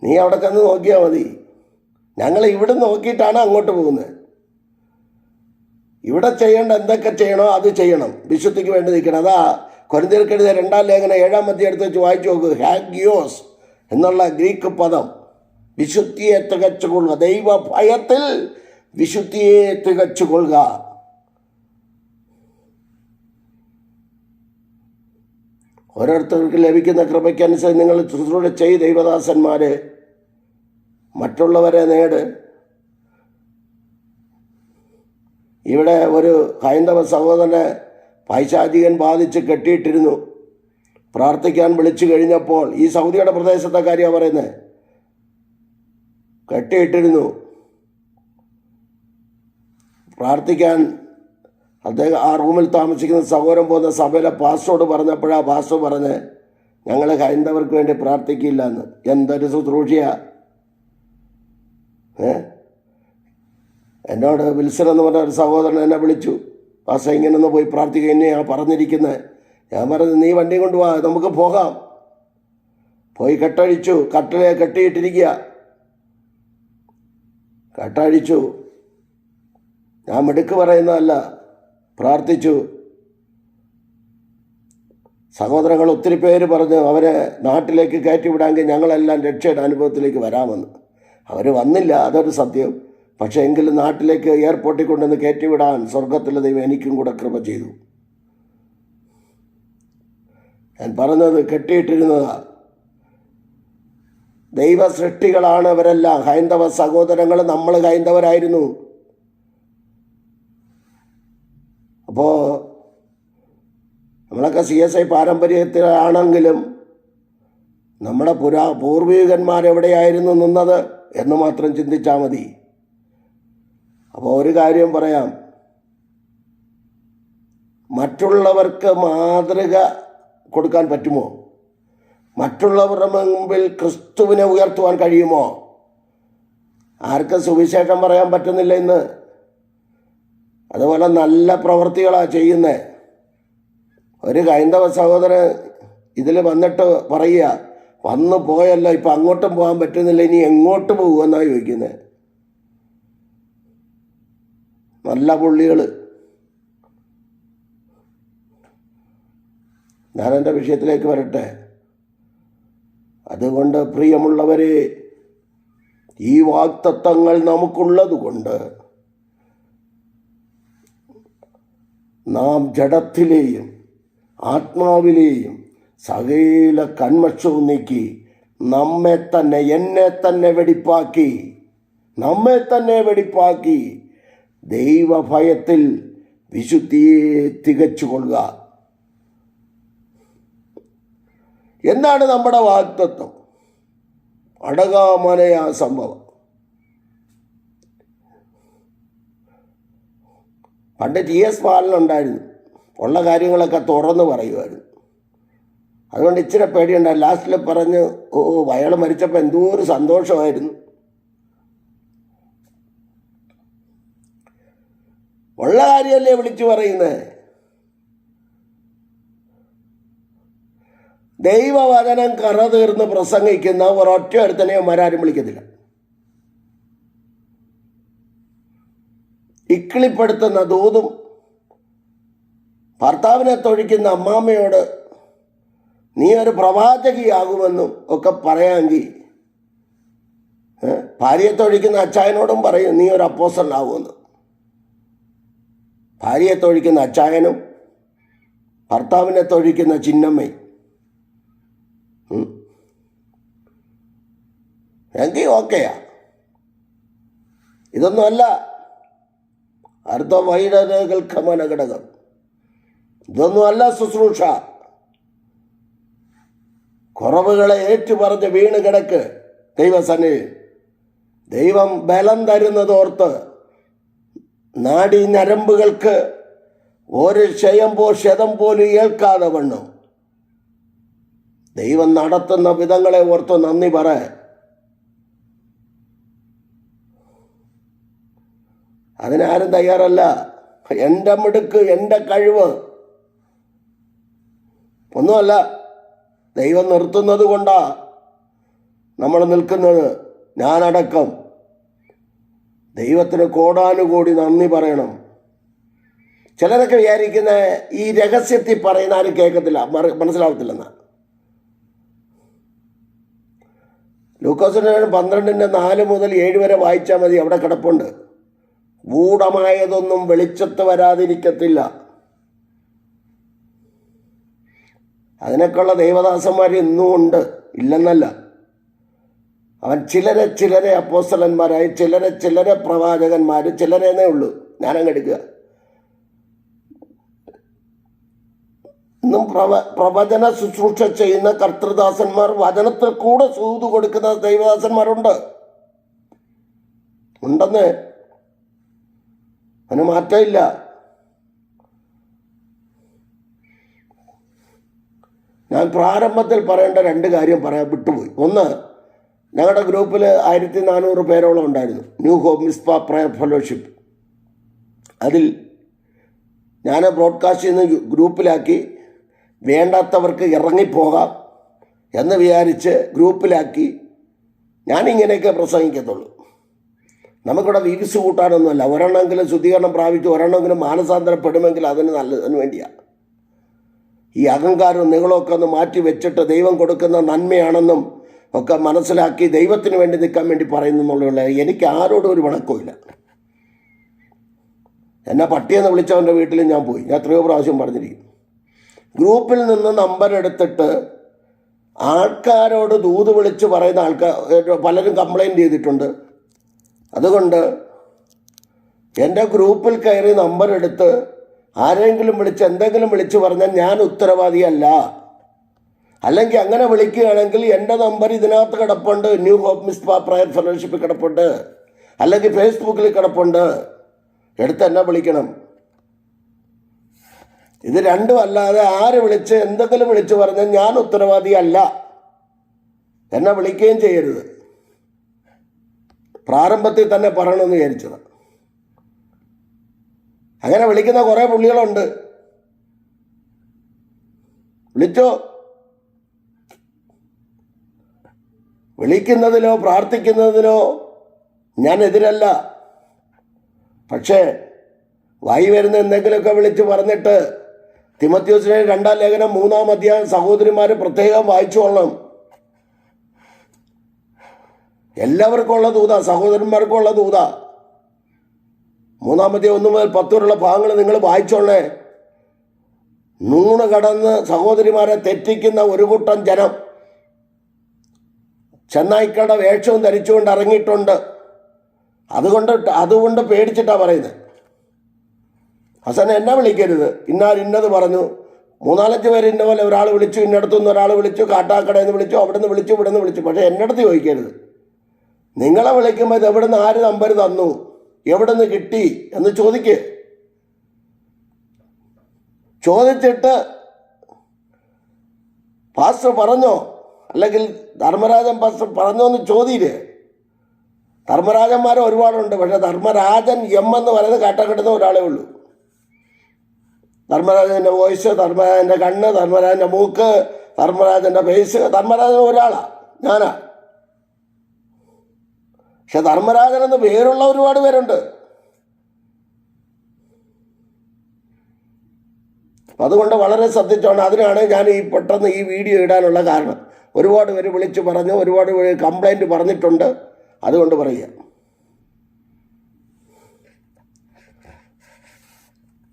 നീ അവിടെ ചെന്ന് നോക്കിയാൽ മതി. ഞങ്ങൾ ഇവിടെ നോക്കിയിട്ടാണ് അങ്ങോട്ട് പോകുന്നത്. ഇവിടെ ചെയ്യേണ്ട എന്തൊക്കെ ചെയ്യണോ അത് ചെയ്യണം. വിശുദ്ധിക്ക് വേണ്ടി നിൽക്കണം. അതാ കൊരിന്ത്യർക്കെഴുതിയ 2-ാം ലേഖനം 7-ാം അധ്യായം എടുത്ത് വെച്ച് വായിച്ചു നോക്കുക. ഹാഗിയോസ് എന്നുള്ള ഗ്രീക്ക് പദം വിശുദ്ധിയെ തികച്ചുകൊള്ളുക. ദൈവ ഭയത്തിൽ വിശുദ്ധിയെ തികച്ചുകൊള്ളുക. ഓരോരുത്തർക്ക് ലഭിക്കുന്ന കൃപയ്ക്കനുസരിച്ച് നിങ്ങൾ ശുശ്രൂഷ ചെയ്ത് ദൈവദാസന്മാരെ മറ്റുള്ളവരെ നേട്. ഇവിടെ ഒരു ഹൈന്ദവ സഹോദരനെ പൈശാചികൻ ബാധിച്ച് കെട്ടിയിട്ടിരുന്നു. പ്രാർത്ഥിക്കാൻ വിളിച്ചു കഴിഞ്ഞപ്പോൾ, ഈ സൗദിയുടെ പ്രദേശത്തെ കാര്യമാണ് പറയുന്നത്, കെട്ടിയിട്ടിരുന്നു. പ്രാർത്ഥിക്കാൻ അദ്ദേഹം ആ റൂമിൽ താമസിക്കുന്ന സഹോദരൻ പോകുന്ന സഭയിലെ പാസ്റ്ററോട് പറഞ്ഞപ്പോഴാണ് പാസ്റ്റർ പറഞ്ഞ് ഞങ്ങൾ ഹൈന്ദവർക്ക് വേണ്ടി പ്രാർത്ഥിക്കില്ല എന്ന്. എന്തൊരു ശുശ്രൂഷയാ! എന്നോട് വിൽസൺ എന്ന് പറഞ്ഞ ഒരു സഹോദരൻ എന്നെ വിളിച്ചു. പാസ്റ്റർ ഇങ്ങനൊന്ന് പോയി പ്രാർത്ഥിക്കുക, എന്നെയാണ് പറഞ്ഞിരിക്കുന്നത്. ഞാൻ പറഞ്ഞു നീ വണ്ടി കൊണ്ടുപോവാ, നമുക്ക് പോകാം. പോയി കെട്ടഴിച്ചു. കട്ടിലെ കെട്ടിയിട്ടിരിക്കുക. കെട്ടഴിച്ചു. ഞാൻ മിടുക്ക് പറയുന്നതല്ല, പ്രാർത്ഥിച്ചു. സഹോദരങ്ങൾ ഒത്തിരി പേര് പറഞ്ഞു അവരെ നാട്ടിലേക്ക് കയറ്റിവിടാമെങ്കിൽ ഞങ്ങളെല്ലാം രക്ഷയുടെ അനുഭവത്തിലേക്ക് വരാമെന്ന്. അവർ വന്നില്ല, അതൊരു സത്യം. പക്ഷേ എങ്കിലും നാട്ടിലേക്ക് എയർപോർട്ടിൽ കൊണ്ടുവന്ന് കയറ്റിവിടാൻ സ്വർഗത്തിലെ ദൈവം എനിക്കും കൂടെ കൃപ ചെയ്തു. ഞാൻ പറഞ്ഞത് കെട്ടിയിട്ടിരുന്നതാ. ദൈവ സൃഷ്ടികളാണ് അവരെല്ലാം. ഹൈന്ദവ സഹോദരങ്ങൾ, നമ്മൾ ഹൈന്ദവരായിരുന്നു. അപ്പോൾ നമ്മളൊക്കെ CSI പാരമ്പര്യത്തിലാണെങ്കിലും നമ്മുടെ പൂർവികന്മാരെവിടെയായിരുന്നു നിന്നത് എന്ന് മാത്രം ചിന്തിച്ചാൽ മതി. അപ്പോൾ ഒരു കാര്യം പറയാം, മറ്റുള്ളവർക്ക് മാതൃക കൊടുക്കാൻ പറ്റുമോ? മറ്റുള്ളവരുടെ മുമ്പിൽ ക്രിസ്തുവിനെ ഉയർത്തുവാൻ കഴിയുമോ? ആർക്കും സുവിശേഷം പറയാൻ പറ്റുന്നില്ല ഇന്ന്. അതുപോലെ നല്ല പ്രവൃത്തികളാണ് ചെയ്യുന്നത്. ഒരു ഹൈന്ദവ സഹോദരൻ ഇതിൽ വന്നിട്ട് പറയുക, വന്നു പോയല്ലോ, ഇപ്പം അങ്ങോട്ടും പോകാൻ പറ്റുന്നില്ല, ഇനി എങ്ങോട്ട് പോകുമെന്നാണ് ചോദിക്കുന്നത്. നല്ല പുള്ളികൾ. ഞാനെൻ്റെ വിഷയത്തിലേക്ക് വരട്ടെ. അതുകൊണ്ട് പ്രിയമുള്ളവരെ, ഈ വാഗ്ദത്തങ്ങൾ നമുക്കുള്ളത് കൊണ്ട് നാം ജഡത്തിലെയും ആത്മാവിലെയും സകല കന്മഷവും നീക്കി നമ്മെ തന്നെ, എന്നെ തന്നെ വെടിപ്പാക്കി ദൈവഭയത്തിൽ വിശുദ്ധിയെ തികച്ചുകൊള്ളുക. എന്താണ് നമ്മുടെ വാഗ്ദത്തം? അടകാമനയാ സംഭവം. പണ്ട് TS ബാലനുണ്ടായിരുന്നു. ഉള്ള കാര്യങ്ങളൊക്കെ തുറന്ന് പറയുമായിരുന്നു. അതുകൊണ്ട് ഇച്ചിരി പേടിയുണ്ടായി. ലാസ്റ്റിൽ പറഞ്ഞ് അയാൾ മരിച്ചപ്പോൾ എന്തോ ഒരു സന്തോഷമായിരുന്നു. ഉള്ള കാര്യമല്ലേ വിളിച്ചു പറയുന്നത്. ദൈവവചനം കറ തീർന്ന് പ്രസംഗിക്കുന്ന ഒരൊറ്റ ഒരുത്തനെമാരും വിളിക്കത്തില്ല. ഇക്കിളിപ്പെടുത്തുന്ന ദൂതും ഭർത്താവിനെ തൊഴിക്കുന്ന അമ്മാമ്മയോട് നീ ഒരു പ്രവാചകിയാകുമെന്നും ഒക്കെ പറയാമെങ്കിൽ ഭാര്യയെ തൊഴിക്കുന്ന അച്ചായനോടും പറയും നീ ഒരു അപ്പോസ്തലനാകുമെന്ന്. ഭാര്യയെ തൊഴിക്കുന്ന അച്ചായനും ഭർത്താവിനെ തൊഴിക്കുന്ന ചിന്നമ്മയും എങ്കിൽ ഓക്കെയാ. ഇതൊന്നുമല്ല അർത്ഥ വൈഡകൽക്കമന ഘടകം. ഇതൊന്നുമല്ല ശുശ്രൂഷ. കുറവുകളെ ഏറ്റുപറഞ്ഞ് വീണ് കിടക്ക് ദൈവസന്നിധിയിൽ. ദൈവം ബലം തരുന്നതോർത്ത് നാഡീ ഞരമ്പുകൾക്ക് ഒരു ക്ഷതം പോലും ഏൽക്കാതെ വണ്ണം ദൈവം നടത്തുന്ന വിധങ്ങളെ ഓർത്ത് നന്ദി പറ. അതിനാരും തയ്യാറല്ല. എൻ്റെ മിടുക്ക്, എൻ്റെ കഴിവ് ഒന്നുമല്ല. ദൈവം നിർത്തുന്നത് കൊണ്ടാ നമ്മൾ നിൽക്കുന്നത്. ഞാനടക്കം ദൈവത്തിന് കോടാനുകോടി നന്ദി പറയണം. ചിലരൊക്കെ വിചാരിക്കുന്ന ഈ രഹസ്യത്തിൽ പറയുന്ന ആരും കേൾക്കത്തില്ല, മനസ്സിലാവത്തില്ലെന്നാ. ലൂക്കോസിന്റെ 12:4 മുതൽ 7 വരെ വായിച്ചാൽ മതി. അവിടെ കിടപ്പുണ്ട്. ഗൂഢമായതൊന്നും വെളിച്ചത്ത് വരാതിരിക്കത്തില്ല. അതിനൊക്കെയുള്ള ദൈവദാസന്മാർ ഇന്നും ഉണ്ട്, ഇല്ലെന്നല്ല. അവൻ ചിലരെ അപ്പോസ്തലന്മാരായി, ചിലരെ പ്രവാചകന്മാർ, ചിലരെന്നേ ഉള്ളൂ. ഞാനങ്ങ് എടുക്കുക. ഇന്നും പ്രവചന ശുശ്രൂഷ ചെയ്യുന്ന കർത്തൃദാസന്മാർ, വചനത്തിൽ കൂടെ സൂത് കൊടുക്കുന്ന ദൈവദാസന്മാരുണ്ട്, ഉണ്ടെന്ന്. അതിന് മാറ്റമില്ല. ഞാൻ പ്രാരംഭത്തിൽ പറയേണ്ട 2 കാര്യം പറയാൻ വിട്ടുപോയി. ഒന്ന്, ഞങ്ങളുടെ ഗ്രൂപ്പിൽ 1400 പേരോളം ഉണ്ടായിരുന്നു. New hope Mizpah prayer fellowship. അതിൽ ഞാൻ ബ്രോഡ്കാസ്റ്റ് ചെയ്യുന്ന ഗ്രൂപ്പിലാക്കി. വേണ്ടാത്തവർക്ക് ഇറങ്ങിപ്പോകാം എന്ന് വിചാരിച്ച് ഗ്രൂപ്പിലാക്കി. ഞാനിങ്ങനെയൊക്കെ പ്രസംഗിക്കത്തുള്ളൂ. നമുക്കിവിടെ വീഴ്ച കൂട്ടാനൊന്നുമല്ല. ഒരെണ്ണമെങ്കിലും ശുദ്ധീകരണം പ്രാപിച്ച് ഒരെണ്ണമെങ്കിലും മാനസാന്തരപ്പെടുമെങ്കിൽ അതിന് വേണ്ടിയാണ്. ഈ അഹങ്കാരവും നിങ്ങളൊക്കെ ഒന്ന് മാറ്റി വെച്ചിട്ട് ദൈവം കൊടുക്കുന്ന നന്മയാണെന്നും ഒക്കെ മനസ്സിലാക്കി ദൈവത്തിന് വേണ്ടി നിൽക്കാൻ വേണ്ടി പറയുന്നു എന്നുള്ള. എനിക്ക് ആരോടും ഒരു വണക്കമില്ല. എന്നെ പട്ടിയെന്ന് വിളിച്ചവൻ്റെ വീട്ടിൽ ഞാൻ പോയി. ഞാൻ എത്രയോ പ്രാവശ്യം പറഞ്ഞിരിക്കും. ഗ്രൂപ്പിൽ നിന്ന് നമ്പർ എടുത്തിട്ട് ആൾക്കാരോട് ദൂത് വിളിച്ച് പറയുന്ന പലരും കംപ്ലൈൻറ്റ് ചെയ്തിട്ടുണ്ട്. അതുകൊണ്ട് എൻ്റെ ഗ്രൂപ്പിൽ കയറി നമ്പർ എടുത്ത് ആരെങ്കിലും വിളിച്ച് എന്തെങ്കിലും വിളിച്ച് പറഞ്ഞാൽ ഞാൻ ഉത്തരവാദിയല്ല. അല്ലെങ്കിൽ അങ്ങനെ വിളിക്കുകയാണെങ്കിൽ എൻ്റെ നമ്പർ ഇതിനകത്ത് കിടപ്പുണ്ട്, ന്യൂ ഹോപ്പ് മിസ്പ പ്രയർ ഫെലോഷിപ്പിൽ കിടപ്പുണ്ട്, അല്ലെങ്കിൽ ഫേസ്ബുക്കിൽ കിടപ്പുണ്ട്. എടുത്ത് എന്നെ വിളിക്കണം. ഇത് രണ്ടും അല്ലാതെ ആര് വിളിച്ച് എന്തെങ്കിലും വിളിച്ച് പറഞ്ഞാൽ ഞാൻ ഉത്തരവാദിയല്ല. എന്നെ വിളിക്കുകയും ചെയ്യരുത്. പ്രാരംഭത്തിൽ തന്നെ പറയണമെന്ന് വിചാരിച്ചത്. അങ്ങനെ വിളിക്കുന്ന കുറേ പുള്ളികളുണ്ട്. വിളിച്ചോ. വിളിക്കുന്നതിനോ പ്രാർത്ഥിക്കുന്നതിനോ ഞാൻ എതിരല്ല. പക്ഷേ വായി വരുന്ന എന്തെങ്കിലുമൊക്കെ വിളിച്ച് പറഞ്ഞിട്ട് തിമോഥെയോസിന്റെ 2-ാം ലേഖനം 3-ാം അധ്യായം സഹോദരിമാർ പ്രത്യേകം വായിച്ചോളണം. എല്ലാവർക്കുമുള്ള ദൂത, സഹോദരന്മാർക്കുള്ള ദൂത. 3-ാം അധ്യായം 1 മുതൽ 10 വരെയുള്ള ഭാഗങ്ങൾ നിങ്ങൾ വായിച്ചോളേ. നൂണ് കടന്ന് സഹോദരിമാരെ തെറ്റിക്കുന്ന ഒരു കൂട്ടം ജനം ചെന്നായ്ക്കളുടെ വേഷവും ധരിച്ചുകൊണ്ട് ഇറങ്ങിയിട്ടുണ്ട്. അതുകൊണ്ട് പേടിച്ചിട്ടാണ് പറയുന്നത്. ഹസൻ എന്നെ വിളിക്കരുത്, ഇന്നത് പറഞ്ഞു. 3-4 പേര് ഇന്ന പോലെ ഒരാൾ വിളിച്ചു, ഇന്നടത്തുനിന്ന് ഒരാൾ വിളിച്ചു, കാട്ടാക്കടയിൽ നിന്ന് വിളിച്ചു, അവിടെ നിന്ന് വിളിച്ചു, ഇവിടെ നിന്ന് വിളിച്ചു. പക്ഷേ എന്നടുത്ത് ചോദിക്കരുത്. നിങ്ങളെ വിളിക്കുമ്പോൾ ഇത് എവിടെ നിന്ന് ആര് നമ്പർ തന്നു, എവിടെ നിന്ന് കിട്ടി എന്ന് ചോദിച്ചിട്ട് പാസ്റ്റർ പറഞ്ഞോ അല്ലെങ്കിൽ ധർമ്മരാജൻ പാസ്റ്റർ പറഞ്ഞോ എന്ന് ചോദിയില്ലേ. ധർമ്മരാജന്മാർ ഒരുപാടുണ്ട്. പക്ഷേ ധർമ്മരാജൻ എന്ന് പറയുന്നത് കാട്ടക്കെട്ടുന്ന ഒരാളേ ഉള്ളൂ. ധർമ്മരാജൻ്റെ വോയിസ്, ധർമ്മരാജൻ്റെ കണ്ണ്, ധർമ്മരാജൻ്റെ മൂക്ക്, ധർമ്മരാജൻ്റെ ബേസ്. ധർമ്മരാജൻ ഒരാളാണ്, ഞാനാ. പക്ഷെ ധർമ്മരാജൻ എന്ന് പേരുള്ള ഒരുപാട് പേരുണ്ട്. അതുകൊണ്ട് വളരെ ശ്രദ്ധിച്ചോണം. അതിനാണ് ഞാൻ ഈ പെട്ടെന്ന് ഈ വീഡിയോ ഇടാനുള്ള കാരണം. ഒരുപാട് പേര് വിളിച്ച് പറഞ്ഞു, ഒരുപാട് പേര് കംപ്ലൈൻറ്റ് പറഞ്ഞിട്ടുണ്ട്. അതുകൊണ്ട് പറയുക,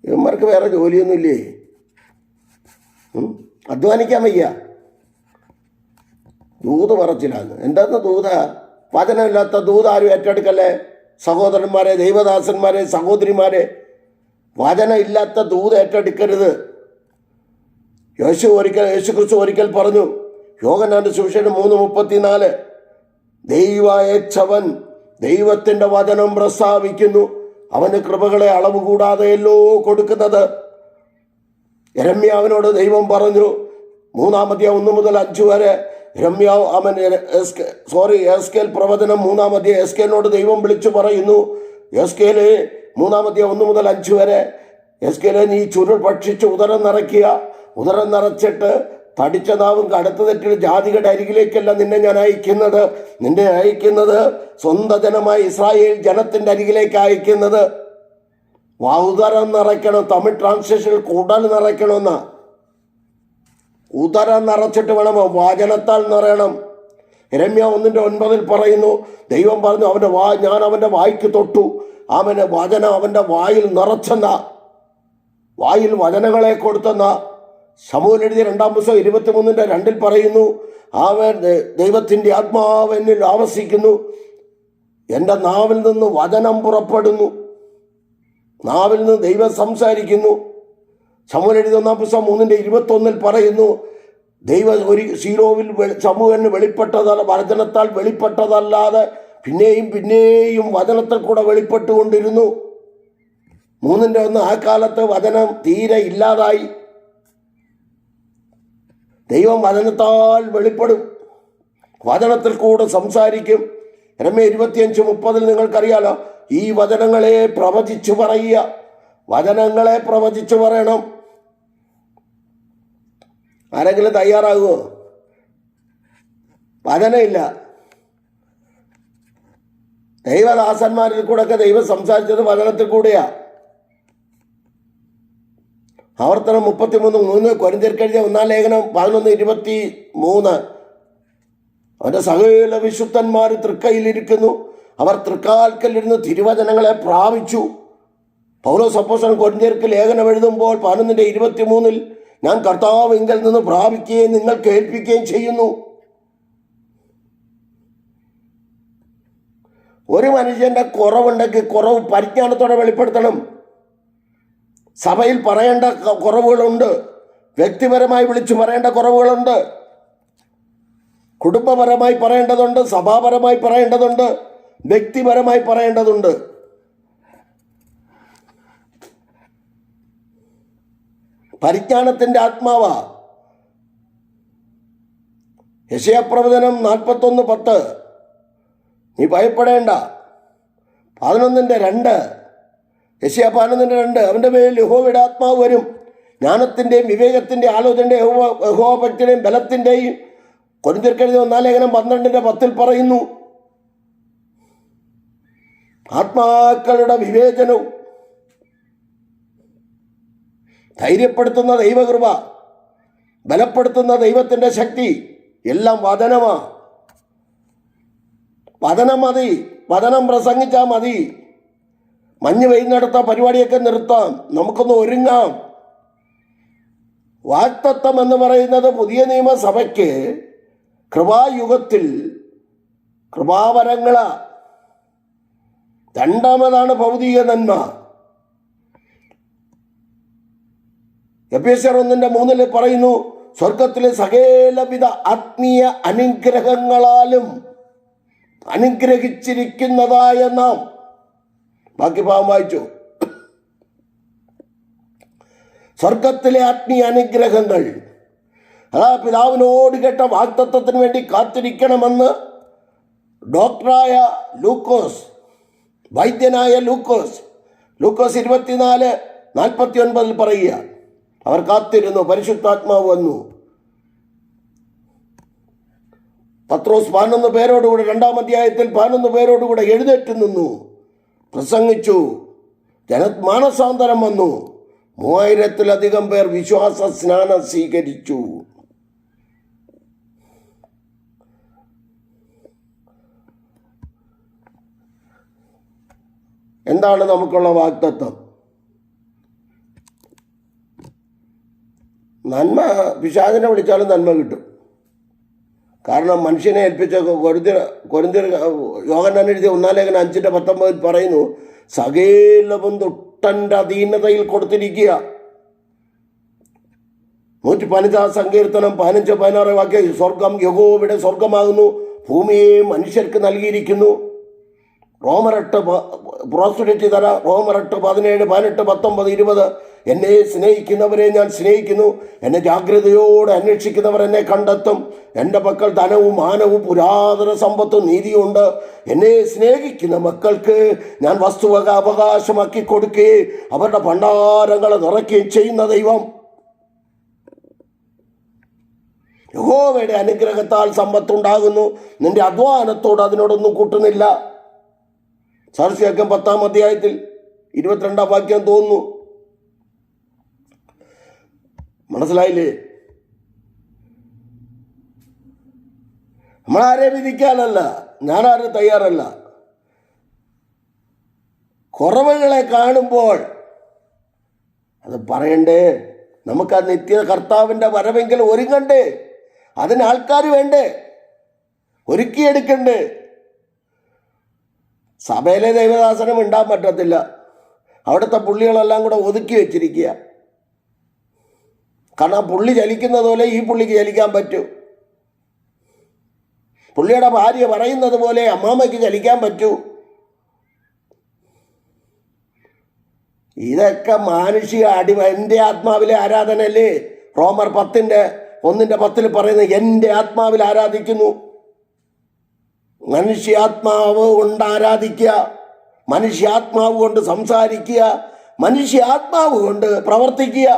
ഇവന്മാർക്ക് വേറെ ജോലിയൊന്നുമില്ലേ? അധ്വാനിക്കാൻ വയ്യ. ദൂത് പറച്ചിലാണ്. എന്താന്ന് ദൂത? വചനമില്ലാത്ത ദൂത് ആരും ഏറ്റെടുക്കല്ലേ സഹോദരന്മാരെ, ദൈവദാസന്മാരെ, സഹോദരിമാരെ. വചനം ഇല്ലാത്ത ദൂത് ഏറ്റെടുക്കരുത്. യേശുക്രിസ്തു ഒരിക്കൽ പറഞ്ഞു, യോഹന്നാന്റെ സുവിശേഷം 3:34, ദൈവയച്ചവൻ ദൈവത്തിൻ്റെ വചനം പ്രസ്താവിക്കുന്നു, അവന് കൃപകളെ അളവ് കൂടാതെയല്ലോ കൊടുക്കുന്നത്. യെരമ്യാവിനോട് ദൈവം പറഞ്ഞു, 3:1-5 വരെ എസ്കേൽ പ്രവചനം 3 എസ്കേലിനോട് ദൈവം വിളിച്ചു പറയുന്നു, എസ്കേല് 3:1-5 വരെ, എസ്കേലെ നീ ചുരുൾ ഭക്ഷിച്ച് ഉദരം നിറയ്ക്കുക. ഉദരം നിറച്ചിട്ട് തടിച്ച നാവും കടുത്ത തെറ്റിൽ ജാതികളുടെ അരികിലേക്കല്ല നിന്നെ ഞാൻ അയക്കുന്നത്. നിന്നെ അയക്കുന്നത് സ്വന്തം ജനമായ ഇസ്രായേൽ ജനത്തിൻ്റെ അരികിലേക്ക് അയക്കുന്നത്. ഉദരം നിറയ്ക്കണം. തമിഴ് ട്രാൻസ്ലേഷനിൽ കുടൽ നിറയ്ക്കണമെന്നാ. ഉദരം നിറച്ചിട്ട് വേണം, വചനത്താൽ നിറയണം. യെരമ്യാ 1:9 പറയുന്നു, ദൈവം പറഞ്ഞു, ഞാൻ അവൻ്റെ വായ്ക്ക് തൊട്ടു, അവന് വചനം അവൻ്റെ വായിൽ നിറച്ചെന്ന, വായിൽ വചനങ്ങളെ കൊടുത്തെന്ന. ശമൂവേൽ എഴുതിയ 2 പുസ്തകം 23:2 പറയുന്നു, അവൻ ദൈവത്തിൻ്റെ ആത്മാവ് എന്നിൽ ആവസിക്കുന്നു, എൻ്റെ നാവിൽ നിന്ന് വചനം പുറപ്പെടുന്നു. നാവിൽ നിന്ന് ദൈവം സംസാരിക്കുന്നു. ശമൂവേൽ എഴുതിയ 1 പുസ്തകം 3:21 പറയുന്നു, ദൈവം ശീലോവിൽ ശമൂവേലിന് വചനത്താൽ വെളിപ്പെട്ടതല്ലാതെ പിന്നെയും വചനത്തിൽ കൂടെ വെളിപ്പെട്ടുകൊണ്ടിരുന്നു. 3:1 ആ കാലത്ത് വചനം തീരെ ഇല്ലാതായി. ദൈവം വചനത്താൽ വെളിപ്പെടും, വചനത്തിൽ കൂടെ സംസാരിക്കും. യെരമ്യാ 25:30 നിങ്ങൾക്കറിയാലോ, ഈ വചനങ്ങളെ പ്രവചിച്ചു പറയുക. വചനങ്ങളെ പ്രവചിച്ചു പറയണം. ആരെങ്കിലും തയ്യാറാകുമോ? വചനമില്ല. ദൈവദാസന്മാരിൽ കൂടെയൊക്കെ ദൈവം സംസാരിച്ചത് വചനത്തിൽ കൂടെയാ. ആവർത്തനം 33:3, കൊരിന്ത്യർക്കെഴുതിയ 1 ലേഖനം 11:23, അവൻ്റെ സകല വിശുദ്ധന്മാർ തൃക്കൈയിലിരിക്കുന്നു, അവർ തൃക്കാൽക്കലിരുന്ന് തിരുവചനങ്ങളെ പ്രാപിച്ചു. പൗലോസ് അപ്പോസ്തലൻ കൊരിന്ത്യർക്ക് ലേഖനം എഴുതുമ്പോൾ 11:23, ഞാൻ കർത്താവിങ്കൽ നിന്ന് പ്രാപിക്കുകയും നിങ്ങൾ കേൾപ്പിക്കുകയും ചെയ്യുന്നു. ഒരു മനുഷ്യൻ്റെ കുറവുണ്ടെങ്കിൽ കുറവ് പരിജ്ഞാനത്തോടെ വെളിപ്പെടുത്തണം. സഭയിൽ പറയേണ്ട കുറവുകളുണ്ട്, വ്യക്തിപരമായി വിളിച്ചു പറയേണ്ട കുറവുകളുണ്ട്, കുടുംബപരമായി പറയേണ്ടതുണ്ട്, സഭാപരമായി പറയേണ്ടതുണ്ട്, വ്യക്തിപരമായി പറയേണ്ടതുണ്ട്. പരിജ്ഞാനത്തിൻ്റെ ആത്മാവാ. യെശയ്യാപ്രവചനം 41:10, നീ ഭയപ്പെടേണ്ട. 11:2, യെശയ്യാ 11:2, അവൻ്റെ മേൽ യഹോവയുടെ ആത്മാവ് വരും, ജ്ഞാനത്തിൻ്റെയും വിവേകത്തിൻ്റെയും ആലോചനയുടെയും യഹോവഭക്തിയുടെയും ബലത്തിൻ്റെയും. കൊരിന്ത്യർക്കെഴുതിയ 1 ലേഖനം 12:10 പറയുന്നു, ആത്മാക്കളുടെ വിവേചനവും ധൈര്യപ്പെടുത്തുന്ന ദൈവകൃപ, ബലപ്പെടുത്തുന്ന ദൈവത്തിൻ്റെ ശക്തി എല്ലാം വചനമാ. വചനം മതി, വചനം പ്രസംഗിച്ചാൽ മതി. മഞ്ഞ് പെയ്യുന്നിടത്ത പരിപാടിയൊക്കെ നിർത്താം, നമുക്കൊന്ന് ഒരുങ്ങാം. വാഗ്ദത്തം എന്ന് പറയുന്നത് പുതിയ നിയമസഭയ്ക്ക് കൃപായുഗത്തിൽ കൃപാവരങ്ങളാ. രണ്ടാമതാണ് ഭൗതിക നന്മ. എഫേസ്യർ 1:3 പറയുന്നു, സ്വർഗത്തിലെ സകലവിധ ആത്മീയ അനുഗ്രഹങ്ങളാലും അനുഗ്രഹിച്ചിരിക്കുന്നതായ നാം. ബാക്കി ഭാഗം വായിച്ചു. സ്വർഗത്തിലെ ആത്മീയ അനുഗ്രഹങ്ങൾ, അതാ പിതാവിനോട് കേട്ട വാഗ്ദത്തത്തിന് വേണ്ടി കാത്തിരിക്കണമെന്ന് ഡോക്ടറായ ലൂക്കോസ്, വൈദ്യനായ ലൂക്കോസ് 24:49 പറയുക. അവർ കാത്തിരുന്നു, പരിശുദ്ധാത്മാവ് വന്നു. പത്രോസ് 11 പേരോടുകൂടെ 2-ാം അധ്യായത്തിൽ 11 പേരോടുകൂടെ എഴുന്നേറ്റ് നിന്നു, പ്രസംഗിച്ചു, മാനസാന്തരം വന്നു, 3000-ലധികം പേർ വിശ്വാസ സ്നാനം സ്വീകരിച്ചു. എന്താണ് നമുക്കുള്ള വാഗ്ദത്തം? നന്മ, പിശാചിനെ വിളിച്ചാലും നന്മ കിട്ടും. കാരണം മനുഷ്യനെ ഏൽപ്പിച്ച കൊരിന്ത്യർ യോഹന്നാൻ എഴുതിയ 1 ലേഖനം 5:19 പറയുന്നു, സകലവും തൊട്ടൻ്റെ അധീനതയിൽ കൊടുത്തിരിക്കുക. 115 സങ്കീർത്തനം 15-16 വാക്യം, സ്വർഗം യഹോവയുടെ സ്വർഗമാകുന്നു, ഭൂമിയെ മനുഷ്യർക്ക് നൽകിയിരിക്കുന്നു. റോമർ 8 പ്രോസ്പെരിറ്റി തര, റോമർ 8, 17, 18, 19, 20. എന്നെ സ്നേഹിക്കുന്നവരെ ഞാൻ സ്നേഹിക്കുന്നു, എന്നെ ജാഗ്രതയോടെ അന്വേഷിക്കുന്നവർ എന്നെ കണ്ടെത്തും. എൻ്റെ മക്കൾ ധനവും മാനവും പുരാതന സമ്പത്തും നീതിയുണ്ട്. എന്നെ സ്നേഹിക്കുന്ന മക്കൾക്ക് ഞാൻ വസ്തുവക അവകാശമാക്കി കൊടുക്കുകയും അവരുടെ ഭണ്ഡാരങ്ങളെ നിറയ്ക്കുകയും ചെയ്യുന്ന ദൈവം. യഹോവയുടെ അനുഗ്രഹത്താൽ സമ്പത്തുണ്ടാകുന്നു, നിന്റെ അധ്വാനത്തോട് അതിനോടൊന്നും കൂട്ടുന്നില്ല. സാർസ്യാക്കം 10-ാം അധ്യായത്തിൽ 22-ാം വാക്യം തോന്നുന്നു. മനസ്സിലായില്ലേ? നമ്മളാരെ വിധിക്കാനല്ല, ഞാനാരും തയ്യാറല്ല. കുറവുകളെ കാണുമ്പോൾ അത് പറയണ്ടേ? നമുക്ക് ആ നിത്യ കർത്താവിൻ്റെ വരവെങ്കിലും ഒരുങ്ങണ്ടേ? അതിന് ആൾക്കാർ വേണ്ടേ? ഒരുക്കിയെടുക്കണ്ടേ? സഭയിലെ ദൈവദാസനം ഉണ്ടാൻ പറ്റത്തില്ല. അവിടുത്തെ പുള്ളികളെല്ലാം കൂടെ ഒതുക്കി വെച്ചിരിക്കുക. കാരണം ആ പുള്ളി ചലിക്കുന്നത് പോലെ ഈ പുള്ളിക്ക് ചലിക്കാൻ പറ്റൂ. പുള്ളിയുടെ ഭാര്യ പറയുന്നത് പോലെ അമ്മാമ്മയ്ക്ക് ചലിക്കാൻ പറ്റൂ. ഇതൊക്കെ മാനുഷിക എൻ്റെ ആത്മാവിലെ ആരാധനയല്ലേ? റോമർ 1:10 പറയുന്നത് എൻ്റെ ആത്മാവിൽ ആരാധിക്കുന്നു. മനുഷ്യാത്മാവ് കൊണ്ട് ആരാധിക്കുക, മനുഷ്യാത്മാവ് കൊണ്ട് സംസാരിക്കുക, മനുഷ്യാത്മാവ് കൊണ്ട് പ്രവർത്തിക്കുക,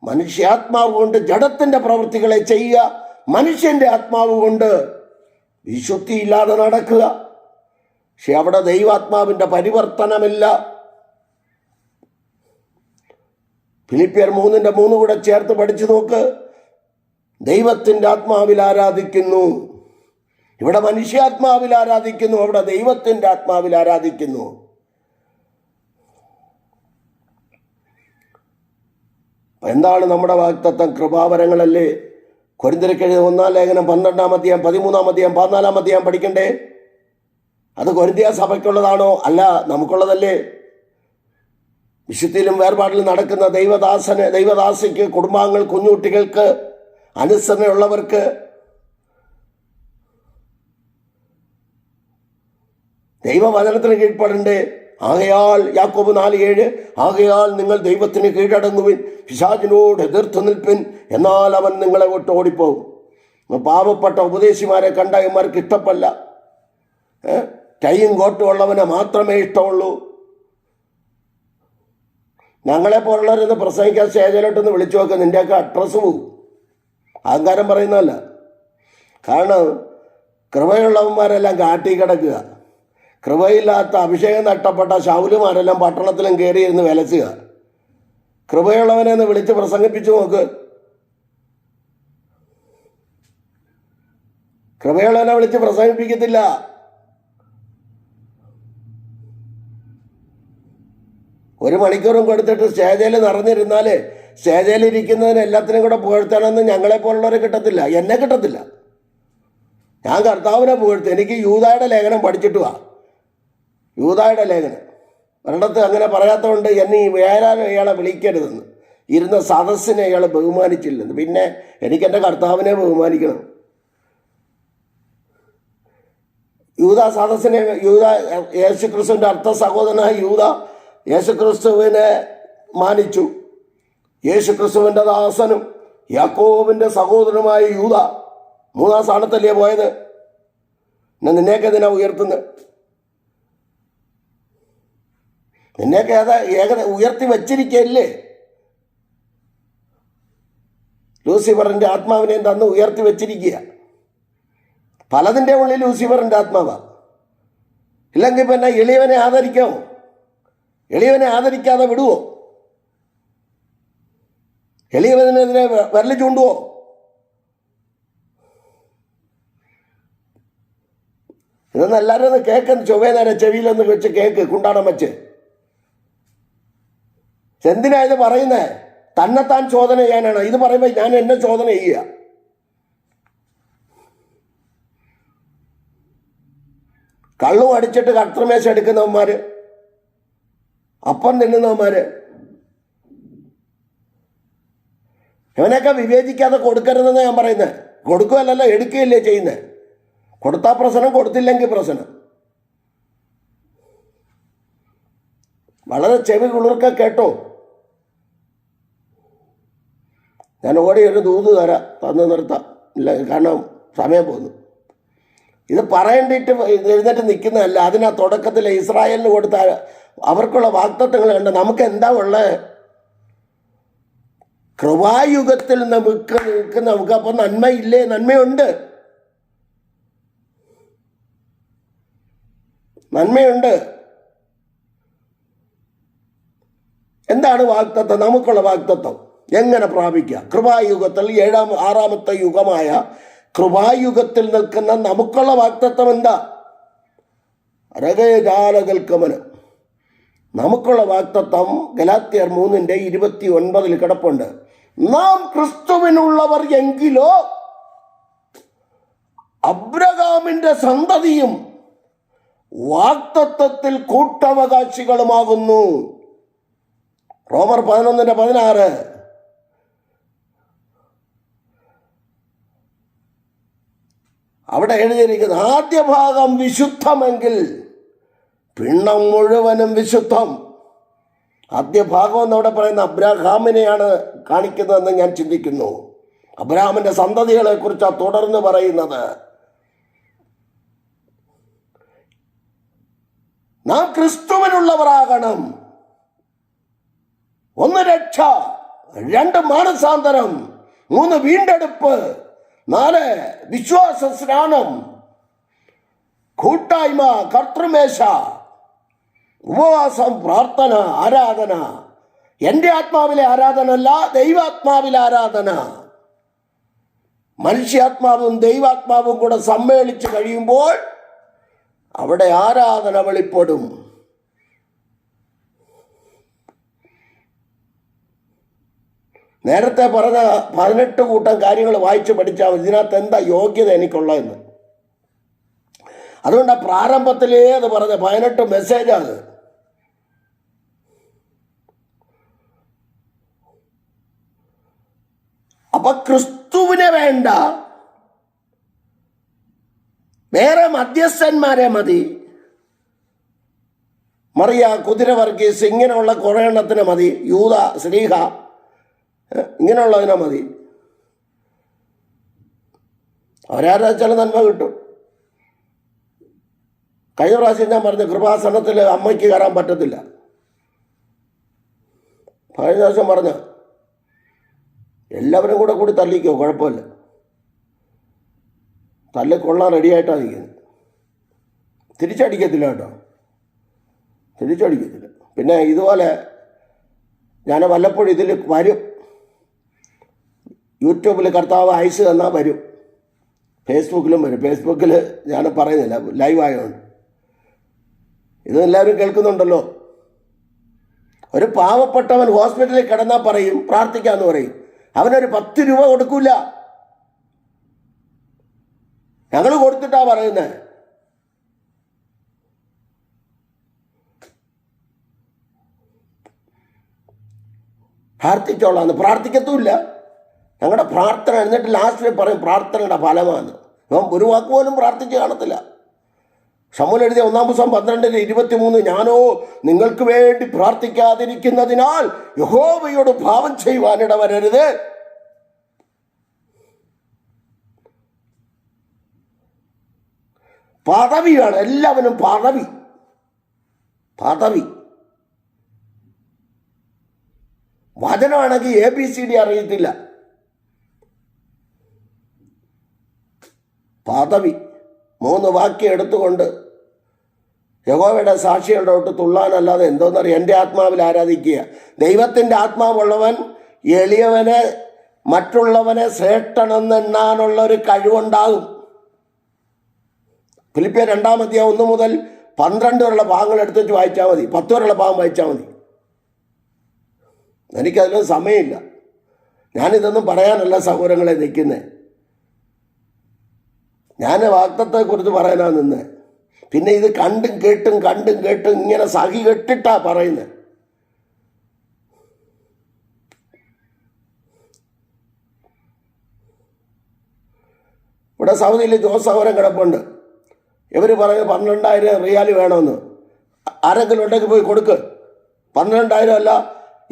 മനുഷ്യാത്മാവ് കൊണ്ട് ജഡത്തിൻ്റെ പ്രവൃത്തികളെ ചെയ്യുക, മനുഷ്യൻ്റെ ആത്മാവ് കൊണ്ട് വിശുദ്ധിയില്ലാതെ നടക്കുക. പക്ഷെ അവിടെ ദൈവാത്മാവിൻ്റെ പരിവർത്തനമില്ല. ഫിലിപ്പിയർ 3:3 കൂടെ ചേർത്ത് പഠിച്ചു നോക്ക്. ദൈവത്തിൻ്റെ ആത്മാവിൽ ആരാധിക്കുന്നു. ഇവിടെ മനുഷ്യാത്മാവിൽ ആരാധിക്കുന്നു, അവിടെ ദൈവത്തിൻ്റെ ആത്മാവിൽ ആരാധിക്കുന്നു. എന്താണ് നമ്മുടെ വാഗ്ദത്തം? കൃപാവരങ്ങളല്ലേ? കൊരിന്ത്യർക്കെഴുതിയ 1-ാം ലേഖനം 12-ാം അധ്യായം 13-ാം അധ്യായം 14-ാം അധ്യായം പഠിക്കണ്ടേ? അത് കൊരിന്ത്യ സഭയ്ക്കുള്ളതാണോ? അല്ല, നമുക്കുള്ളതല്ലേ? വിശുദ്ധിയിലും വേർപാടിലും നടക്കുന്ന ദൈവദാസിക്ക്, കുടുംബാംഗങ്ങൾ, കുഞ്ഞുകുട്ടികൾക്ക്, അനുസരണയുള്ളവർക്ക് ദൈവവചനത്തിന് കീഴ്പ്പെടണ്ടേ? ആകയാൽ യാക്കോബ് 4:7, ആകയാൽ നിങ്ങൾ ദൈവത്തിന് കീഴടങ്ങുവിൻ, പിശാചിനോട് എതിർത്ത് നിൽപ്പിൻ, എന്നാൽ അവൻ നിങ്ങളെ വിട്ട് ഓടിപ്പോകും. പാവപ്പെട്ട ഉപദേശിമാരെ കണ്ട ഇവന്മാർക്ക് ഇഷ്ടപ്പല്ല. ടൈയും കോട്ടും ഉള്ളവനെ മാത്രമേ ഇഷ്ടമുള്ളൂ. ഞങ്ങളെപ്പോലുള്ളവരെന്ന് പ്രസംഗിക്കാൻ സ്റ്റേജിലോട്ടൊന്ന് വിളിച്ചു നോക്കുക, നിൻ്റെയൊക്കെ അഡ്രസ്സ് പോകും. അഹങ്കാരം പറയുന്നതല്ല. കാരണം കൃപയുള്ളവന്മാരെല്ലാം കാട്ടി കിടക്കുക. കൃപയില്ലാത്ത അഭിഷേകം നഷ്ടപ്പെട്ട ശൗലുമാരെല്ലാം പട്ടണത്തിലും കയറിയിരുന്ന് വിലസുക. കൃപയുള്ളവനെ ഒന്ന് വിളിച്ച് പ്രസംഗിപ്പിച്ചു നോക്ക്. കൃപയുള്ളവനെ വിളിച്ച് പ്രസംഗിപ്പിക്കത്തില്ല. ഒരു മണിക്കൂറും കൊടുത്തിട്ട് സ്റ്റേജിൽ നിറഞ്ഞിരുന്നാൽ സ്റ്റേജിൽ ഇരിക്കുന്നതിന് എല്ലാത്തിനും കൂടെ പുകഴ്ത്തണമെന്ന് ഞങ്ങളെപ്പോലുള്ളവരെ കിട്ടത്തില്ല, എന്നെ കിട്ടത്തില്ല. ഞാൻ കർത്താവിനെ പുകഴ്ത്തും. എനിക്ക് യൂദായുടെ ലേഖനം പഠിച്ചിട്ട് വാ. യൂദായുടെ ലേഖനം ഒരിടത്ത് അങ്ങനെ പറയാത്തതുകൊണ്ട് എന്നെ ഈ വേലാനും ഇയാളെ വിളിക്കരുതെന്ന്, ഇരുന്ന സദസ്സിനെ ഇയാളെ ബഹുമാനിച്ചില്ലെന്ന്. പിന്നെ എനിക്കെൻ്റെ കർത്താവിനെ ബഹുമാനിക്കണം. യൂദ സദസ്സിനെ, യേശുക്രിസ്തുവിൻ്റെ അർത്ഥ സഹോദരനായ യൂദ യേശുക്രിസ്തുവിനെ മാനിച്ചു. യേശുക്രിസ്തുവിൻ്റെ ദാസനും യാക്കോബിൻ്റെ സഹോദരനുമായ യൂദ 3-ാം സ്ഥാനത്തല്ലേ പോയത്? നിന്നെയൊക്കെ ഇതിനാ ഉയർത്തുന്നത്? നിന്നെയൊക്കെ ഉയർത്തി വച്ചിരിക്കല്ലേ? ലൂസിഫറിൻ്റെ ആത്മാവിനെ തന്ന് ഉയർത്തി വച്ചിരിക്കുക. പലതിൻ്റെ ഉള്ളിൽ ലൂസിഫറിൻ്റെ ആത്മാവാ. ഇല്ലെങ്കിൽ പിന്നെ എളിയവനെ ആദരിക്കാമോ? എളിയവനെ ആദരിക്കാതെ വിടുവോ? എളിയവനെതിരെ വിരൽ ചൂണ്ടുവോ? ഇതൊന്നും എല്ലാവരും ഒന്ന് കേൾക്കുന്ന ചൊവ്വേ നേരെ ചെവിയിലൊന്ന് വെച്ച് കേൾക്ക്, കുണ്ടാടം വെച്ച്. എന്തിനാ ഇത് പറയുന്നേ? തന്നെത്താൻ ചോദന ചെയ്യാനാണ്. ഇത് പറയുമ്പോൾ ഞാൻ എന്നെ ചോദന ചെയ്യുക. കള്ളും അടിച്ചിട്ട് കർത്തൃമേശ എടുക്കുന്നവന്മാർ, അപ്പം തിന്നുന്നവന്മാർ, ഇവനൊക്കെ വിവേചിക്കാതെ കൊടുക്കരുതെന്ന് ഞാൻ പറയുന്നത്. കൊടുക്കുകയല്ലല്ലോ, എടുക്കുകയല്ലേ ചെയ്യുന്നത്. കൊടുത്താൽ പ്രശ്നം, കൊടുത്തില്ലെങ്കിൽ പ്രശ്നം. വളരെ ചെവി കുളിർക്ക കേട്ടോ. ഞാൻ ഓടി ഒരു ദൂത് തരാം, തന്നു നിർത്താം. ഇല്ല, കാരണം സമയം പോകുന്നു. ഇത് പറയേണ്ടിയിട്ട് എഴുന്നേറ്റ് നിൽക്കുന്നതല്ല. അതിനാ തുടക്കത്തിൽ ഇസ്രായേലിന് കൊടുത്ത അവർക്കുള്ള വാഗ്ദത്തങ്ങൾ കണ്ട് നമുക്ക് എന്താ ഉള്ളത്? കൃപായുഗത്തിൽ നമുക്ക് അപ്പോൾ നന്മയില്ലേ? നന്മയുണ്ട്, നന്മയുണ്ട്. എന്താണ് വാഗ്ദത്തം? നമുക്കുള്ള വാഗ്ദത്തം എങ്ങനെ പ്രാപിക്കുക? കൃപായുഗത്തിൽ 6ാമത്തെ യുഗമായ കൃപായുഗത്തിൽ നിൽക്കുന്ന നമുക്കുള്ള വാഗ്ദത്തം എന്താ? രകജാലകൽക്കമനം. നമുക്കുള്ള വാഗ്ദത്തം ഗലാത്യർ 3:29 കിടപ്പുണ്ട്. നാം ക്രിസ്തുവിനുള്ളവർ എങ്കിലോ അബ്രഹാമിന്റെ സന്തതിയും വാഗ്ദത്തത്തിൽ കൂട്ടവകാശികളുമാകുന്നു. റോമർ 11:16. അവിടെ എഴുതിയിരിക്കുന്നത് ആദ്യ ഭാഗം വിശുദ്ധമെങ്കിൽ പിണ്ണം മുഴുവനും വിശുദ്ധം. ആദ്യ ഭാഗം എന്നവിടെ പറയുന്ന അബ്രഹാമിനെയാണ് കാണിക്കുന്നതെന്ന് ഞാൻ ചിന്തിക്കുന്നു. അബ്രഹാമിന്റെ സന്തതികളെ കുറിച്ചാണ് തുടർന്ന് പറയുന്നത്. നാം ക്രിസ്തുവിനുള്ളവരാകണം. 1 രക്ഷ, 2 മാനസാന്തരം, 3 വീണ്ടെടുപ്പ്, 4 വിശ്വാസ സ്നാനം, കൂട്ടായ്മ, കർത്തൃമേശ, ഉപവാസം, പ്രാർത്ഥന, ആരാധന. എൻ്റെ ആത്മാവിലെ ആരാധന അല്ല, ദൈവാത്മാവിലെ ആരാധന. മനുഷ്യാത്മാവും ദൈവാത്മാവും കൂടെ സമ്മേളിച്ച് കഴിയുമ്പോൾ അവിടെ ആരാധന വെളിപ്പെടും. നേരത്തെ പറഞ്ഞ 18 കൂട്ടം കാര്യങ്ങൾ വായിച്ച് പഠിച്ചാൽ ഇതിനകത്ത് എന്താ യോഗ്യത എനിക്കുള്ളതെന്ന്. അതുകൊണ്ട് പ്രാരംഭത്തിലേ അത് പറഞ്ഞ 18 മെസ്സേജാണ്. അപ്പൊ ക്രിസ്തുവിനെ വേണ്ട, വേറെ മധ്യസ്ഥന്മാരെ മതി. മറിയ, കുതിര വർഗീസ്, ഇങ്ങനെയുള്ള കുറേ എണ്ണത്തിന് മതി. യൂദ, ശ്ലീഹ, ഇങ്ങനെയുള്ളതിനെ മതി. അവരാരാച്ചാൽ നന്മ കിട്ടും. കഴിഞ്ഞ പ്രാവശ്യം ഞാൻ പറഞ്ഞു കൃപാസനത്തിൽ അമ്മയ്ക്ക് കയറാൻ പറ്റത്തില്ല. കഴിഞ്ഞ പ്രാവശ്യം പറഞ്ഞ എല്ലാവരും കൂടി തല്ലിക്കോ, കുഴപ്പമില്ല. തല്ലിക്കൊള്ളാൻ റെഡിയായിട്ടാണ് ഇരിക്കുന്നത്. തിരിച്ചടിക്കത്തില്ല കേട്ടോ, തിരിച്ചടിക്കത്തില്ല. പിന്നെ ഇതുപോലെ ഞാൻ വല്ലപ്പോഴും ഇതിൽ വരും. യൂട്യൂബിൽ കർത്താവ് അയച്ചു തന്നാൽ വരും, ഫേസ്ബുക്കിലും വരും. ഫേസ്ബുക്കിൽ ഞാൻ പറയുന്നില്ല, ലൈവായതുകൊണ്ട്. ഇത് എല്ലാവരും കേൾക്കുന്നുണ്ടല്ലോ. ഒരു പാവപ്പെട്ടവൻ ഹോസ്പിറ്റലിൽ കിടന്നാൽ പറയും പ്രാർത്ഥിക്കാമെന്ന് പറയും. അവനൊരു 10 രൂപ കൊടുക്കൂല. ഞങ്ങൾ കൊടുത്തിട്ടാ പറയുന്നത്. പ്രാർത്ഥിച്ചോളാന്ന് പ്രാർത്ഥിക്കത്തുമില്ല. ഞങ്ങളുടെ പ്രാർത്ഥന എന്നിട്ട് ലാസ്റ്റിൽ പറയും പ്രാർത്ഥനയുടെ ഫലമാണ്. അവൻ ഒരു വാക്ക് പോലും പ്രാർത്ഥിച്ച് കാണത്തില്ല. ശമൂൽ എഴുതിയ 1 പുസ്തകം 12:23, ഞാനോ നിങ്ങൾക്ക് വേണ്ടി പ്രാർത്ഥിക്കാതിരിക്കുന്നതിനാൽ യഹോവയോട് പാപം ചെയ്യുവാനിട വരരുത്. പദവിയാണ് എല്ലാവരും, പദവി. വചനമാണെങ്കിൽ ABCD അറിയത്തില്ല. പദവി. 3 വാക്യം എടുത്തുകൊണ്ട് യഹോവയുടെ സാക്ഷികളുടെ തൊട്ട് തുള്ളാനല്ലാതെ എന്തോന്നറിയാം, എൻ്റെ ആത്മാവിൽ ആരാധിക്കുക. ദൈവത്തിൻ്റെ ആത്മാവുള്ളവൻ എളിയവനെ മറ്റുള്ളവനെ ശ്രേഷ്ഠനെന്നെണ്ണാനുള്ള ഒരു കഴിവുണ്ടാകും. ഫിലിപ്പിയർ 2-ാം അധ്യായം 1 മുതൽ 12 വരെയുള്ള ഭാഗങ്ങൾ എടുത്ത് വെച്ച് വായിച്ചാൽ മതി, 10 വരെയുള്ള ഭാഗം വായിച്ചാൽ മതി. എനിക്കതിലൊന്നും സമയമില്ല. ഞാനിതൊന്നും പറയാനല്ല സഹോദരങ്ങളെ നിൽക്കുന്നത്. ഞാൻ വാഗ്ദത്തത്തെക്കുറിച്ച് പറയാനാണ് നിന്നത്. പിന്നെ ഇത് കണ്ടും കേട്ടും ഇങ്ങനെ സഹി കെട്ടിട്ടാ പറയുന്നത്. ഇവിടെ സൗദിയിൽ ജോസ് സഹോദരൻ കിടപ്പുണ്ട്. ഇവർ പറയുന്നത് 12,000 റിയാൽ വേണമെന്ന്. ആരെങ്കിലും ഉണ്ടെങ്കിൽ പോയി കൊടുക്ക്. 12,000 അല്ല,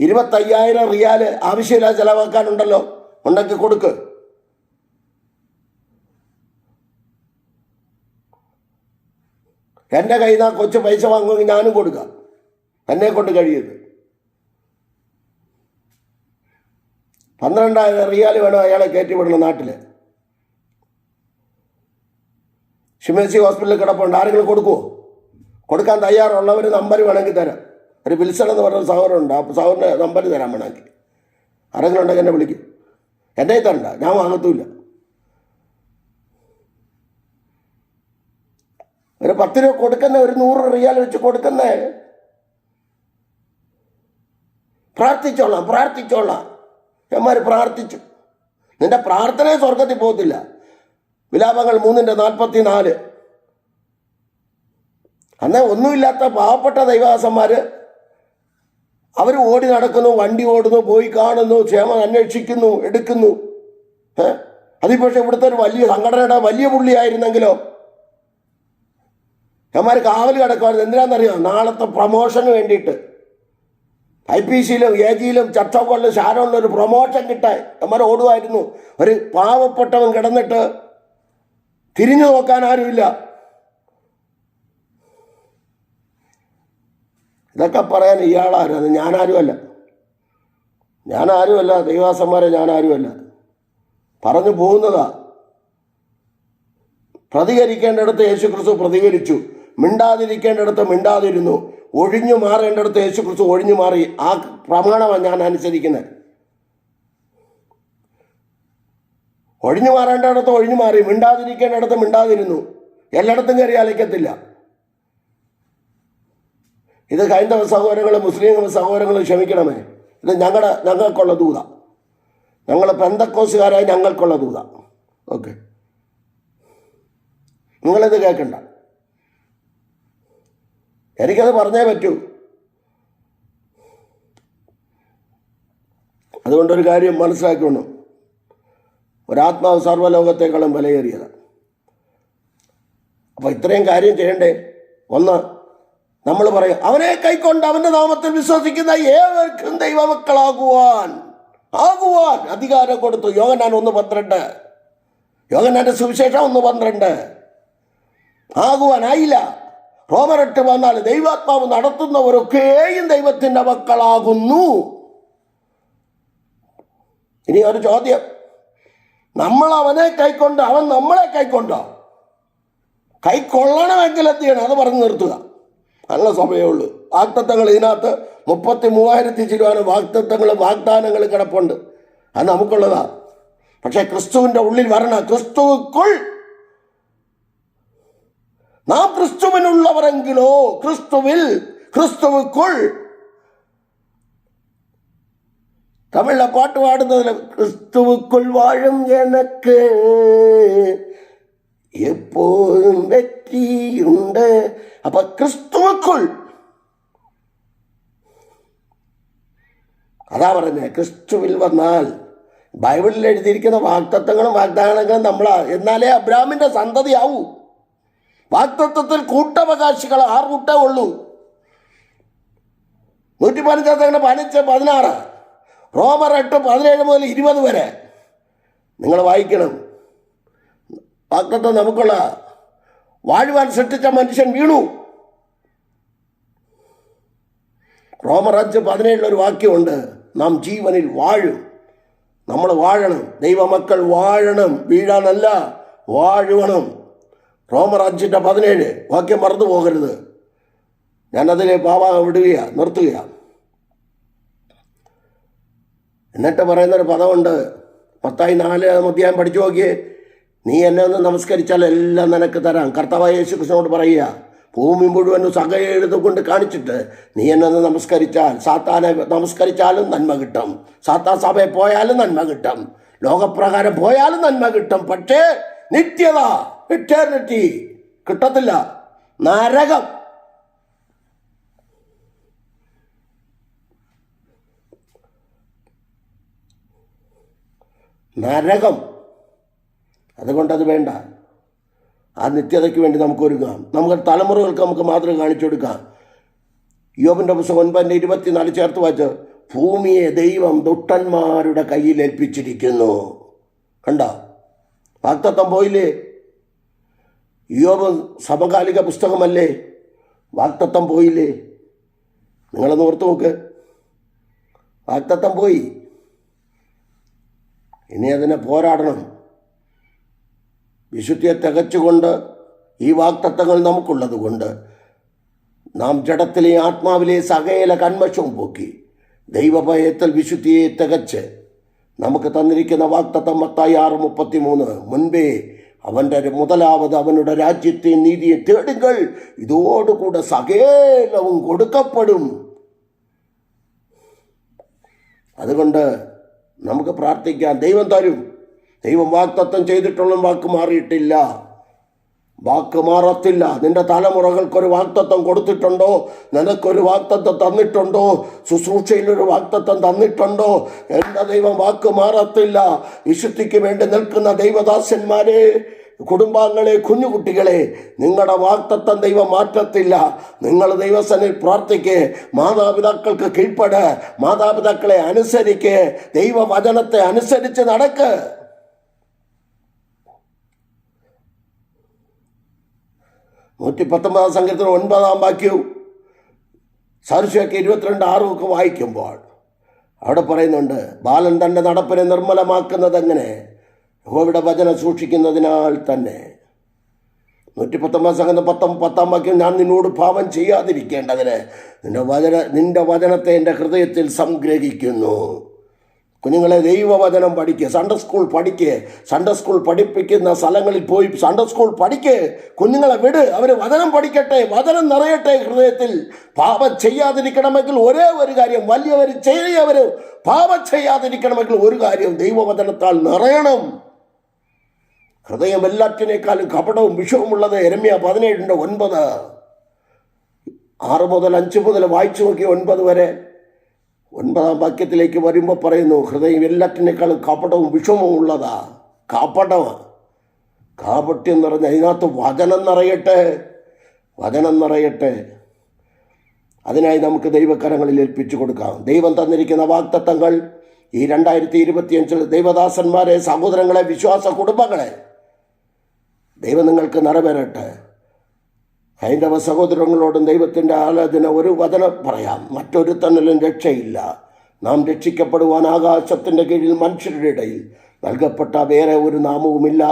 25,000 റിയാൽ ആവശ്യമില്ലാതെ ചിലവാക്കാനുണ്ടല്ലോ, ഉണ്ടെങ്കിൽ കൊടുക്ക്. എൻ്റെ കയ്യിൽ നിന്ന് കൊച്ചു പൈസ വാങ്ങുമെങ്കിൽ ഞാനും കൊടുക്കാം, എന്നെ കൊണ്ട് കഴിയുന്നത്. 12,000 റിയാൽ വേണം അയാളെ കയറ്റിവിടണം നാട്ടിൽ. ഷിമേസി ഹോസ്പിറ്റലിൽ കിടപ്പുണ്ട്. ആരെങ്കിലും കൊടുക്കുമോ? കൊടുക്കാൻ തയ്യാറുള്ളവർ നമ്പർ വേണമെങ്കിൽ തരാം. ഒരു വിൽസൺ എന്ന് പറഞ്ഞൊരു സഹോദരനുണ്ട്, ആ സഹോദരൻ്റെ നമ്പർ തരാൻ വേണമെങ്കിൽ. ആരെങ്കിലും ഉണ്ടെങ്കിൽ എന്നെ വിളിക്കും. എൻ്റെ തരണ്ട, ഞാൻ വാങ്ങത്തുമില്ല. ഒരു 10 രൂപ കൊടുക്കുന്ന, ഒരു 100 റിയാൽ വെച്ച് കൊടുക്കുന്നേ. പ്രാർത്ഥിച്ചോളാം. എമാർ പ്രാർത്ഥിച്ചു. നിന്റെ പ്രാർത്ഥനയെ സ്വർഗത്തിൽ പോകത്തില്ല. വിലാപങ്ങൾ 3:44. അന്നേ ഒന്നുമില്ലാത്ത പാവപ്പെട്ട ദൈവദാസന്മാർ അവർ ഓടി നടക്കുന്നു, വണ്ടി ഓടുന്നു, പോയി കാണുന്നു, ക്ഷേമം അന്വേഷിക്കുന്നു, എടുക്കുന്നു. അതിൽ പക്ഷേ ഇവിടുത്തെ ഒരു വലിയ സംഘടനയുടെ വലിയ പുള്ളിയായിരുന്നെങ്കിലോ ഞമ്മമാർ കാവൽ കിടക്കുമായിരുന്നു. എന്തിനാണെന്നറിയാം? നാളത്തെ പ്രൊമോഷന് വേണ്ടിയിട്ട്. IPCയിലും AGയിലും ചർച്ചകളിലും ഷാരോണിലും ഒരു പ്രൊമോഷൻ കിട്ടാൻ ഞമ്മമാർ ഓടുമായിരുന്നു. ഒരു പാവപ്പെട്ടവൻ കിടന്നിട്ട് തിരിഞ്ഞു നോക്കാൻ ആരുമില്ല. ഇതൊക്കെ പറയാൻ ഇയാളാരും, ഞാനാരുമല്ല. ദൈവദാസന്മാരെ ഞാനാരുമല്ല. പറഞ്ഞു പോകുന്നതാ. പ്രതികരിക്കേണ്ടിടത്ത് യേശുക്രിസ്തു പ്രതികരിച്ചു, മിണ്ടാതിരിക്കേണ്ടിടത്ത് മിണ്ടാതിരുന്നു, ഒഴിഞ്ഞു മാറേണ്ടിടത്ത് യേശുക്രിസ്തു ഒഴിഞ്ഞു മാറി. ആ പ്രമാണമാണ് ഞാൻ അനുസരിക്കുന്നത്. ഒഴിഞ്ഞു മാറേണ്ടിടത്ത് ഒഴിഞ്ഞു മാറി, മിണ്ടാതിരിക്കേണ്ടിടത്ത് മിണ്ടാതിരുന്നു. എല്ലായിടത്തും കയറി അലയ്ക്കത്തില്ല. ഇത് ഹൈന്ദവ സഹോദരങ്ങളും മുസ്ലിം സഹോദരങ്ങളും ക്ഷമിക്കണമേ. ഇത് ഞങ്ങൾക്കുള്ള ദൂത. ഞങ്ങൾ പെന്തക്കോസുകാരായി ഞങ്ങൾക്കുള്ള ദൂത. ഓക്കെ, നിങ്ങളിത് കേൾക്കണ്ട. എനിക്കത് പറഞ്ഞേ പറ്റൂ. അതുകൊണ്ടൊരു കാര്യം മനസ്സിലാക്കണം, ഒരാത്മാവ് സർവ്വലോകത്തേക്കാളും വിലയേറിയതാണ്. അപ്പോൾ ഇത്രയും കാര്യം ചെയ്യണ്ടേ? ഒന്ന്, നമ്മൾ പറയും അവനെ കൈക്കൊണ്ട് അവൻ്റെ നാമത്തിൽ വിശ്വസിക്കുന്ന ഏവർക്കും ദൈവമക്കളാകുവാൻ അധികാരം കൊടുത്തു. യോഹന്നാൻ 1:12, യോഹന്നാന്റെ സുവിശേഷം 1:12. ആകുവാനായില്ല. റോമർ 8:14 ദൈവാത്മാവ് നടത്തുന്നവരൊക്കെയും ദൈവത്തിൻ്റെ മക്കളാകുന്നു. ഇനി ഒരു ചോദ്യം, നമ്മൾ അവനെ കൈക്കൊണ്ട് അവൻ നമ്മളെ കൈക്കൊണ്ടോ? കൈക്കൊള്ളണമെങ്കിൽ എന്ത് ചെയ്യണം? അത് പറഞ്ഞു നിർത്തുക. നല്ല സമയമുള്ളൂ. വാഗ്ദത്തങ്ങൾ ഇതിനകത്ത് 33,000 ചിലവാനും വാഗ്ദാനങ്ങൾ കിടപ്പുണ്ട്. അത് നമുക്കുള്ളതാ. പക്ഷെ ക്രിസ്തുവിൻ്റെ ഉള്ളിൽ വരണം. നാം ക്രിസ്തുവിനുള്ളവരെങ്കിലോ ക്രിസ്തുവുക്കുൾ. തമിഴിലെ പാട്ട് പാടുന്നതിൽ ക്രിസ്തുവുക്കുൾ വാഴും എനക്ക് എപ്പോഴും വെற்றிയുണ്ട്. അപ്പൊ ക്രിസ്തുവുക്കുൾ, അതാ പറഞ്ഞത്. ക്രിസ്തുവിൽ വന്നാൽ ബൈബിളിൽ എഴുതിയിരിക്കുന്ന വാഗ്ദത്തങ്ങളും വാഗ്ദാനങ്ങളും നമ്മളാ. എന്നാലേ അബ്രാമിന്റെ സന്തതിയാവൂ. വാഗ്ദത്തത്തിൽ കൂട്ടവകാശികൾ 6 കൂട്ടേ ഉള്ളൂ. 115-16, റോമർ 8:17 മുതൽ 20 വരെ നിങ്ങൾ വായിക്കണം. വാഗ്ദത്തം നമുക്കുള്ള. വാഴുവാൻ സൃഷ്ടിച്ച മനുഷ്യൻ വീണു. റോമർ 5:17 ഒരു വാക്യമുണ്ട്, നാം ജീവനിൽ വാഴും. നമ്മൾ വാഴണം. ദൈവമക്കൾ വാഴണം, വീഴാനല്ല, വാഴുവണം. റോമർ 5:17 വാക്യം മറന്നു പോകരുത്. ഞാനതിലെ നിർത്തുകയാണ്. എന്നിട്ട് പറയുന്നൊരു പദമുണ്ട്, മത്തായി 4 പഠിച്ചു നോക്കിയേ. നീ എന്നെ ഒന്ന് നമസ്കരിച്ചാൽ എല്ലാം നിനക്ക് തരാം. കർത്താവായ യേശു ക്രിസ്തുവിനോട് പറയുക, ഭൂമി മുഴുവനും സകല എഴുതുകൊണ്ട് കാണിച്ചിട്ട് നീ എന്നെ ഒന്ന് നമസ്കരിച്ചാൽ, സാത്താനെ നമസ്കരിച്ചാലും നന്മ കിട്ടും, സാത്താൻ സഭയിൽ പോയാലും നന്മ കിട്ടും, ലോകപ്രകാരം പോയാലും നന്മ കിട്ടും. പക്ഷേ നിത്യത, ഇറ്റേർണിറ്റി കിട്ടത്തില്ല. നരകം. നരകം. അതുകൊണ്ടത് വേണ്ട. ആ നിത്യതയ്ക്ക് വേണ്ടി നമുക്ക് ഒരുങ്ങാം. നമുക്ക് തലമുറകൾക്ക് നമുക്ക് മാതൃക കാണിച്ചു കൊടുക്കാം. യോബിൻ്റെ പുസ്തകം 9:24 ചേർത്ത് വായിച്ച്, ഭൂമിയെ ദൈവം ദുഷ്ടന്മാരുടെ കയ്യിൽ ഏൽപ്പിച്ചിരിക്കുന്നു. കണ്ടോ, വാഗ്ദത്തം പോയില്ലേ? യോബ് സമകാലിക പുസ്തകമല്ലേ? വാഗ്ദത്തം പോയില്ലേ? നിങ്ങളൊന്ന് ഓർത്ത് നോക്ക്. വാഗ്ദത്തം പോയി. ഇനി അതിനെ പോരാടണം. വിശുദ്ധിയെ തികച്ചുകൊണ്ട് ഈ വാഗ്ദത്തങ്ങൾ നമുക്കുള്ളത് കൊണ്ട് നാം ജഡത്തിലെ ആത്മാവിലെ സകല കന്മഷവും പോക്കി ദൈവഭയത്തിൽ വിശുദ്ധിയെ തികച്ച് നമുക്ക് തന്നിരിക്കുന്ന വാഗ്ദത്തം മത്തായി 6:33, മുൻപേ മുതലാവത് അവനുടെ രാജ്യത്തെ നീതിയെ തേടുകൾ, ഇതോടുകൂടെ സകലവും കൊടുക്കപ്പെടും. അതുകൊണ്ട് നമുക്ക് പ്രാർത്ഥിക്കാം. ദൈവം തരും. ദൈവം വാഗ്ദത്തം ചെയ്തിട്ടുള്ള വാക്ക് മാറിയിട്ടില്ല, വാക്ക് മാറത്തില്ല. നിന്റെ തലമുറകൾക്കൊരു വാഗ്ദത്തം കൊടുത്തിട്ടുണ്ടോ? നിനക്കൊരു വാഗ്ദത്തം തന്നിട്ടുണ്ടോ? ശുശ്രൂഷയിലൊരു വാഗ്ദത്തം തന്നിട്ടുണ്ടോ? എൻ്റെ ദൈവം വാക്ക് മാറത്തില്ല. വിശുദ്ധിക്ക് വേണ്ടി നിൽക്കുന്ന ദൈവദാസന്മാരെ, കുടുംബാംഗങ്ങളെ, കുഞ്ഞുകുട്ടികളെ, നിങ്ങളുടെ വാഗ്ദത്തം ദൈവം മാറ്റത്തില്ല. നിങ്ങൾ ദൈവസന്നിധിയിൽ പ്രാർത്ഥിക്ക്, മാതാപിതാക്കൾക്ക് കീഴ്പ്പെട്, മാതാപിതാക്കളെ അനുസരിക്ക്, ദൈവവചനത്തെ അനുസരിച്ച് നടക്ക്. 119 സങ്കീർത്തനം 9 വാക്യവും സാദൃശ്യമൊക്കെ 22:6 വായിക്കുമ്പോൾ അവിടെ പറയുന്നുണ്ട്, ബാലൻ തൻ്റെ നടപ്പിനെ നിർമ്മലമാക്കുന്നത് എങ്ങനെ? യഹോവയുടെ വചനം സൂക്ഷിക്കുന്നതിനാൽ തന്നെ. 119 സങ്കീർത്തനം 10 വാക്യം, ഞാൻ നിന്നോട് പാപം ചെയ്യാതിരിക്കേണ്ടതിന് നിന്റെ വചനത്തെ എൻ്റെ ഹൃദയത്തിൽ സംഗ്രഹിക്കുന്നു. കുഞ്ഞുങ്ങളെ, ദൈവവചനം പഠിക്കുക. സൺഡേ സ്കൂൾ പഠിക്കുക. സൺഡേ സ്കൂൾ പഠിപ്പിക്കുന്ന സ്ഥലങ്ങളിൽ പോയി സൺഡേ സ്കൂൾ പഠിക്കുക. കുഞ്ഞുങ്ങളെ വിട്, അവർ വചനം പഠിക്കട്ടെ, വചനം നിറയട്ടെ ഹൃദയത്തിൽ. പാപം ചെയ്യാതിരിക്കണമെങ്കിൽ ഒരേ ഒരു കാര്യം, വലിയവർ ചെറിയവർ പാപം ചെയ്യാതിരിക്കണമെങ്കിൽ ഒരു കാര്യം, ദൈവവചനത്താൽ നിറയണം. ഹൃദയം എല്ലാറ്റിനേക്കാളും കപടവും വിഷവുമുള്ളത്. യെരമ്യാ 17:9, 6 മുതൽ 5 മുതൽ വായിച്ചു നോക്കി 9 വരെ. 9 വാക്യത്തിലേക്ക് വരുമ്പോൾ പറയുന്നു, ഹൃദയം എല്ലാറ്റിനേക്കാളും കപടവും വിഷമവും ഉള്ളതാ. കാപട്യം നിറഞ്ഞ അതിനകത്ത് വചനം നിറയട്ടെ, വചനം നിറയട്ടെ. അതിനായി നമുക്ക് ദൈവകരങ്ങളിൽ ഏൽപ്പിച്ചു കൊടുക്കാം. ദൈവം തന്നിരിക്കുന്ന വാഗ്ദത്തങ്ങൾ ഈ 2025 ദൈവദാസന്മാരെ, സഹോദരങ്ങളെ, വിശ്വാസ കുടുംബങ്ങളെ, ദൈവം നിങ്ങൾക്ക് നിറവേറട്ടെ. ഹൈന്ദവ സഹോദരങ്ങളോടും ദൈവത്തിൻ്റെ ആലോചന ഒരു വചനം പറയാം, മറ്റൊരു തന്നിലും രക്ഷയില്ല. നാം രക്ഷിക്കപ്പെടുവാൻ ആകാശത്തിൻ്റെ കീഴിൽ മനുഷ്യരുടെ ഇടയിൽ നൽകപ്പെട്ട വേറെ ഒരു നാമവുമില്ല,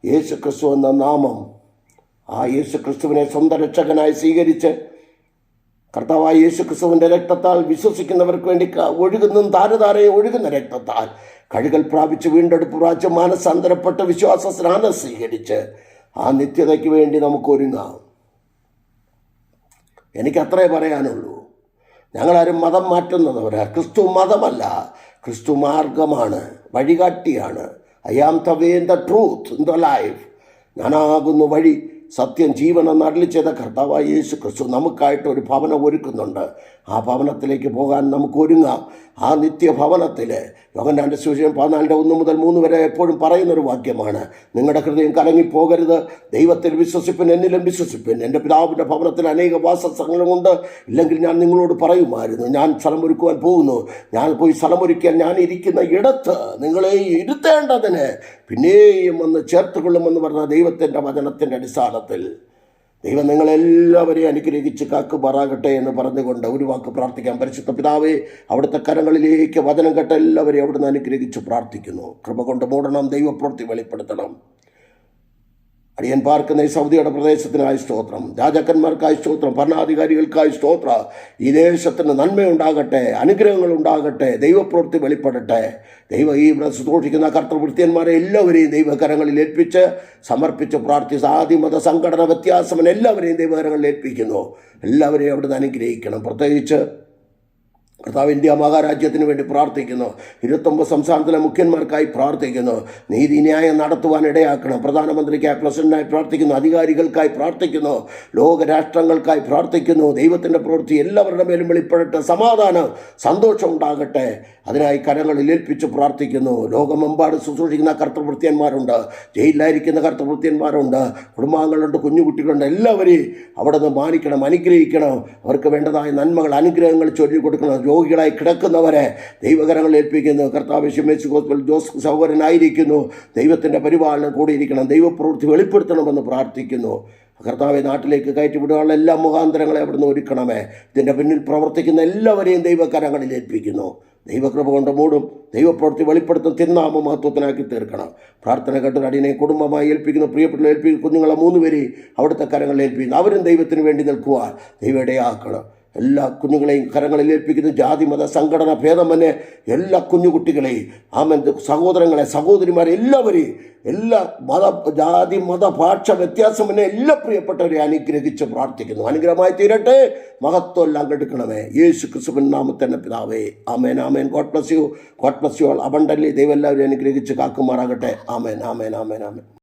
യേശുക്രിസ്തു എന്ന നാമം. ആ യേശുക്രിസ്തുവിനെ സ്വന്തം രക്ഷകനായി സ്വീകരിച്ച് കർത്താവായ യേശുക്രിസ്തുവിൻ്റെ രക്തത്താൽ വിശ്വസിക്കുന്നവർക്ക് വേണ്ടി താരതാരയെ ഒഴുകുന്ന രക്തത്താൽ കഴുകൽ പ്രാപിച്ച് വീണ്ടെടുപ്പ് പ്രാപിച്ച് മാനസാന്തരപ്പെട്ട് വിശ്വാസ സ്നാനം സ്വീകരിച്ച് ആ നിത്യതയ്ക്ക് വേണ്ടി നമുക്ക് ഒരുങ്ങാം. എനിക്കത്രേ പറയാനുള്ളൂ. ഞങ്ങളാരും മതം മാറ്റുന്നവരാ. ക്രിസ്തു മതമല്ല, ക്രിസ്തു മാർഗമാണ്, വഴികാട്ടിയാണ്. I am the way and the truth in the life. ഞാനാകുന്നു വഴി, സത്യം, ജീവൻ എന്ന് അരുളി ചെയ്ത കർത്താവായ യേശു ക്രിസ്തു നമുക്കായിട്ട് ഒരു ഭവനം ഒരുക്കുന്നുണ്ട്. ആ ഭവനത്തിലേക്ക് പോകാൻ നമുക്ക് ഒരുങ്ങാം. ആ നിത്യഭവനത്തിൽ യോഹന്നാന്റെ സുവിശേഷം 14:1 മുതൽ 3 വരെ എപ്പോഴും പറയുന്നൊരു വാക്യമാണ്, നിങ്ങളുടെ ഹൃദയം കലങ്ങിപ്പോകരുത്, ദൈവത്തിൽ വിശ്വസിപ്പിൻ, എന്നിലും വിശ്വസിപ്പിൻ. എൻ്റെ പിതാവിൻ്റെ ഭവനത്തിൽ അനേക വാസസ്ഥലങ്ങളുണ്ട്, ഇല്ലെങ്കിൽ ഞാൻ നിങ്ങളോട് പറയുമായിരുന്നു. ഞാൻ സ്ഥലമൊരുക്കുവാൻ പോകുന്നു. ഞാൻ പോയി സ്ഥലമൊരുക്കിയാൽ ഞാൻ ഇരിക്കുന്ന ഇടത്ത് നിങ്ങളെ ഇരുത്തേണ്ടതിന് പിന്നെയും ഒന്ന് ചേർത്തുകൊള്ളുമെന്ന് പറഞ്ഞ ദൈവത്തിൻ്റെ വചനത്തിൻ്റെ അടിസ്ഥാനത്തിൽ ദൈവം നിങ്ങളെല്ലാവരെയും അനുഗ്രഹിച്ച് കാക്കുമാറാകട്ടെ എന്ന് പറഞ്ഞുകൊണ്ട് ഒരു വാക്ക് പ്രാർത്ഥിക്കാം. പരിശുദ്ധ പിതാവേ, അവിടുത്തെ കരങ്ങളിലേക്ക് വചനം കേട്ട എല്ലാവരെയും അവിടുന്ന് അനുഗ്രഹിച്ച് പ്രാർത്ഥിക്കുന്നു. കൃപ കൊണ്ട് മൂടണം, ദൈവപ്രവൃത്തി വെളിപ്പെടുത്തണം. അടിയൻ പാർക്കുന്ന ഈ സൗദിയുടെ പ്രദേശത്തിനായി സ്തോത്രം, രാജാക്കന്മാർക്കായി സ്തോത്രം, ഭരണാധികാരികൾക്കായി സ്തോത്ര. ഈ ദേശത്തിന് നന്മയുണ്ടാകട്ടെ, അനുഗ്രഹങ്ങൾ ഉണ്ടാകട്ടെ, ദൈവപ്രവൃത്തി വെളിപ്പെടട്ടെ. ഈ ശുശ്രൂഷിക്കുന്ന കർത്തൃവൃത്യന്മാരെ എല്ലാവരെയും ദൈവകരങ്ങളിൽ ഏൽപ്പിച്ച് സമർപ്പിച്ച് പ്രാർത്ഥിച്ച് ആദിമത സംഘടന വ്യത്യാസമെന്ന് എല്ലാവരെയും ദൈവകരങ്ങളിൽ ഏൽപ്പിക്കുന്നു. എല്ലാവരെയും അവിടുന്ന് അനുഗ്രഹിക്കണം. പ്രത്യേകിച്ച് കർത്താവ് ഇന്ത്യ മഹാരാജ്യത്തിന് വേണ്ടി പ്രാർത്ഥിക്കുന്നു. 29 സംസ്ഥാനത്തിലെ മുഖ്യന്മാർക്കായി പ്രാർത്ഥിക്കുന്നു. നീതിന്യായം നടത്തുവാൻ ഇടയാക്കണം. പ്രധാനമന്ത്രിക്കായി, പ്രസിഡന്റിനായി പ്രാർത്ഥിക്കുന്നു. അധികാരികൾക്കായി പ്രാർത്ഥിക്കുന്നു. ലോകരാഷ്ട്രങ്ങൾക്കായി പ്രാർത്ഥിക്കുന്നു. ദൈവത്തിൻ്റെ പ്രവൃത്തി എല്ലാവരുടെ മേലും വെളിപ്പെടട്ടെ. സമാധാനം, സന്തോഷം ഉണ്ടാകട്ടെ. അതിനായി കരങ്ങളിൽ ഏൽപ്പിച്ച് പ്രാർത്ഥിക്കുന്നു. ലോകമെമ്പാട് ശുശ്രൂഷിക്കുന്ന കർത്തൃവൃത്യന്മാരുണ്ട്, ജയിലിലായിരിക്കുന്ന കർത്തൃവൃത്യന്മാരുണ്ട്, കുടുംബാംഗങ്ങളുണ്ട്, കുഞ്ഞുകുട്ടികളുണ്ട്. എല്ലാവരെയും അവിടെ നിന്ന് മാനിക്കണം, അനുഗ്രഹിക്കണം. അവർക്ക് വേണ്ടതായ നന്മകൾ, അനുഗ്രഹങ്ങൾ ചൊല്ലിക്കൊടുക്കണം. രോഗികളായി കിടക്കുന്നവരെ ദൈവകരങ്ങളിൽ ഏൽപ്പിക്കുന്നു. കർത്താവ് ശിമേശ് ജോസ് സഹോദരനായിരിക്കുന്നു. ദൈവത്തിൻ്റെ പരിപാലനം കൂടിയിരിക്കണം. ദൈവപ്രവൃത്തി വെളിപ്പെടുത്തണമെന്ന് പ്രാർത്ഥിക്കുന്നു. കർത്താവെ, നാട്ടിലേക്ക് കയറ്റിവിടുവാനുള്ള എല്ലാ മുഖാന്തരങ്ങളെ അവിടുന്ന് ഒരുക്കണമേ. ഇതിൻ്റെ പിന്നിൽ പ്രവർത്തിക്കുന്ന എല്ലാവരെയും ദൈവകരങ്ങളിൽ ഏൽപ്പിക്കുന്നു. ദൈവകൃപ കൊണ്ട് മൂടും. ദൈവപ്രവൃത്തി വെളിപ്പെടുത്തും. തിരുനാമ മഹത്വത്തിനാക്കി തീർക്കണം. പ്രാർത്ഥന കേട്ടൊരു അടിയനെ കുടുംബമായി ഏൽപ്പിക്കുന്നു. പ്രിയപ്പെട്ട ഏൽപ്പിക്കുന്ന കുഞ്ഞുങ്ങളെ 3 പേരെയും അവിടുത്തെ കരങ്ങളിൽ ഏൽപ്പിക്കുന്നു. അവരും ദൈവത്തിന് വേണ്ടി നിൽക്കുവാൻ ദൈവം ഇടയാക്കണം. എല്ലാ കുഞ്ഞുങ്ങളെയും കരങ്ങളിൽ ഏൽപ്പിക്കുന്നു. ജാതി മത സംഘടന ഭേദമന്യേ എല്ലാ കുഞ്ഞുകുട്ടികളെയും, ആമൻ, സഹോദരങ്ങളെ, സഹോദരിമാരെ എല്ലാവരെയും, എല്ലാ ജാതി മത ഭാഷ വ്യത്യാസമന്യേ എല്ലാ പ്രിയപ്പെട്ടവരെ അനുഗ്രഹിച്ച് പ്രാർത്ഥിക്കുന്നു. അനുഗ്രഹമായി തീരട്ടെ. മഹത്വം എല്ലാം കെടുക്കണമേ. യേശു ക്രിസ്തുവിൻ നാമത്തിൽ പിതാവേ, ആമേൻ, ആമേൻ. God bless you. God bless you all abundantly. ദൈവം എല്ലാവരും അനുഗ്രഹിച്ച് കാക്കുമാറാകട്ടെ. ആമേൻ, ആമേൻ, ആമേൻ, ആമേൻ.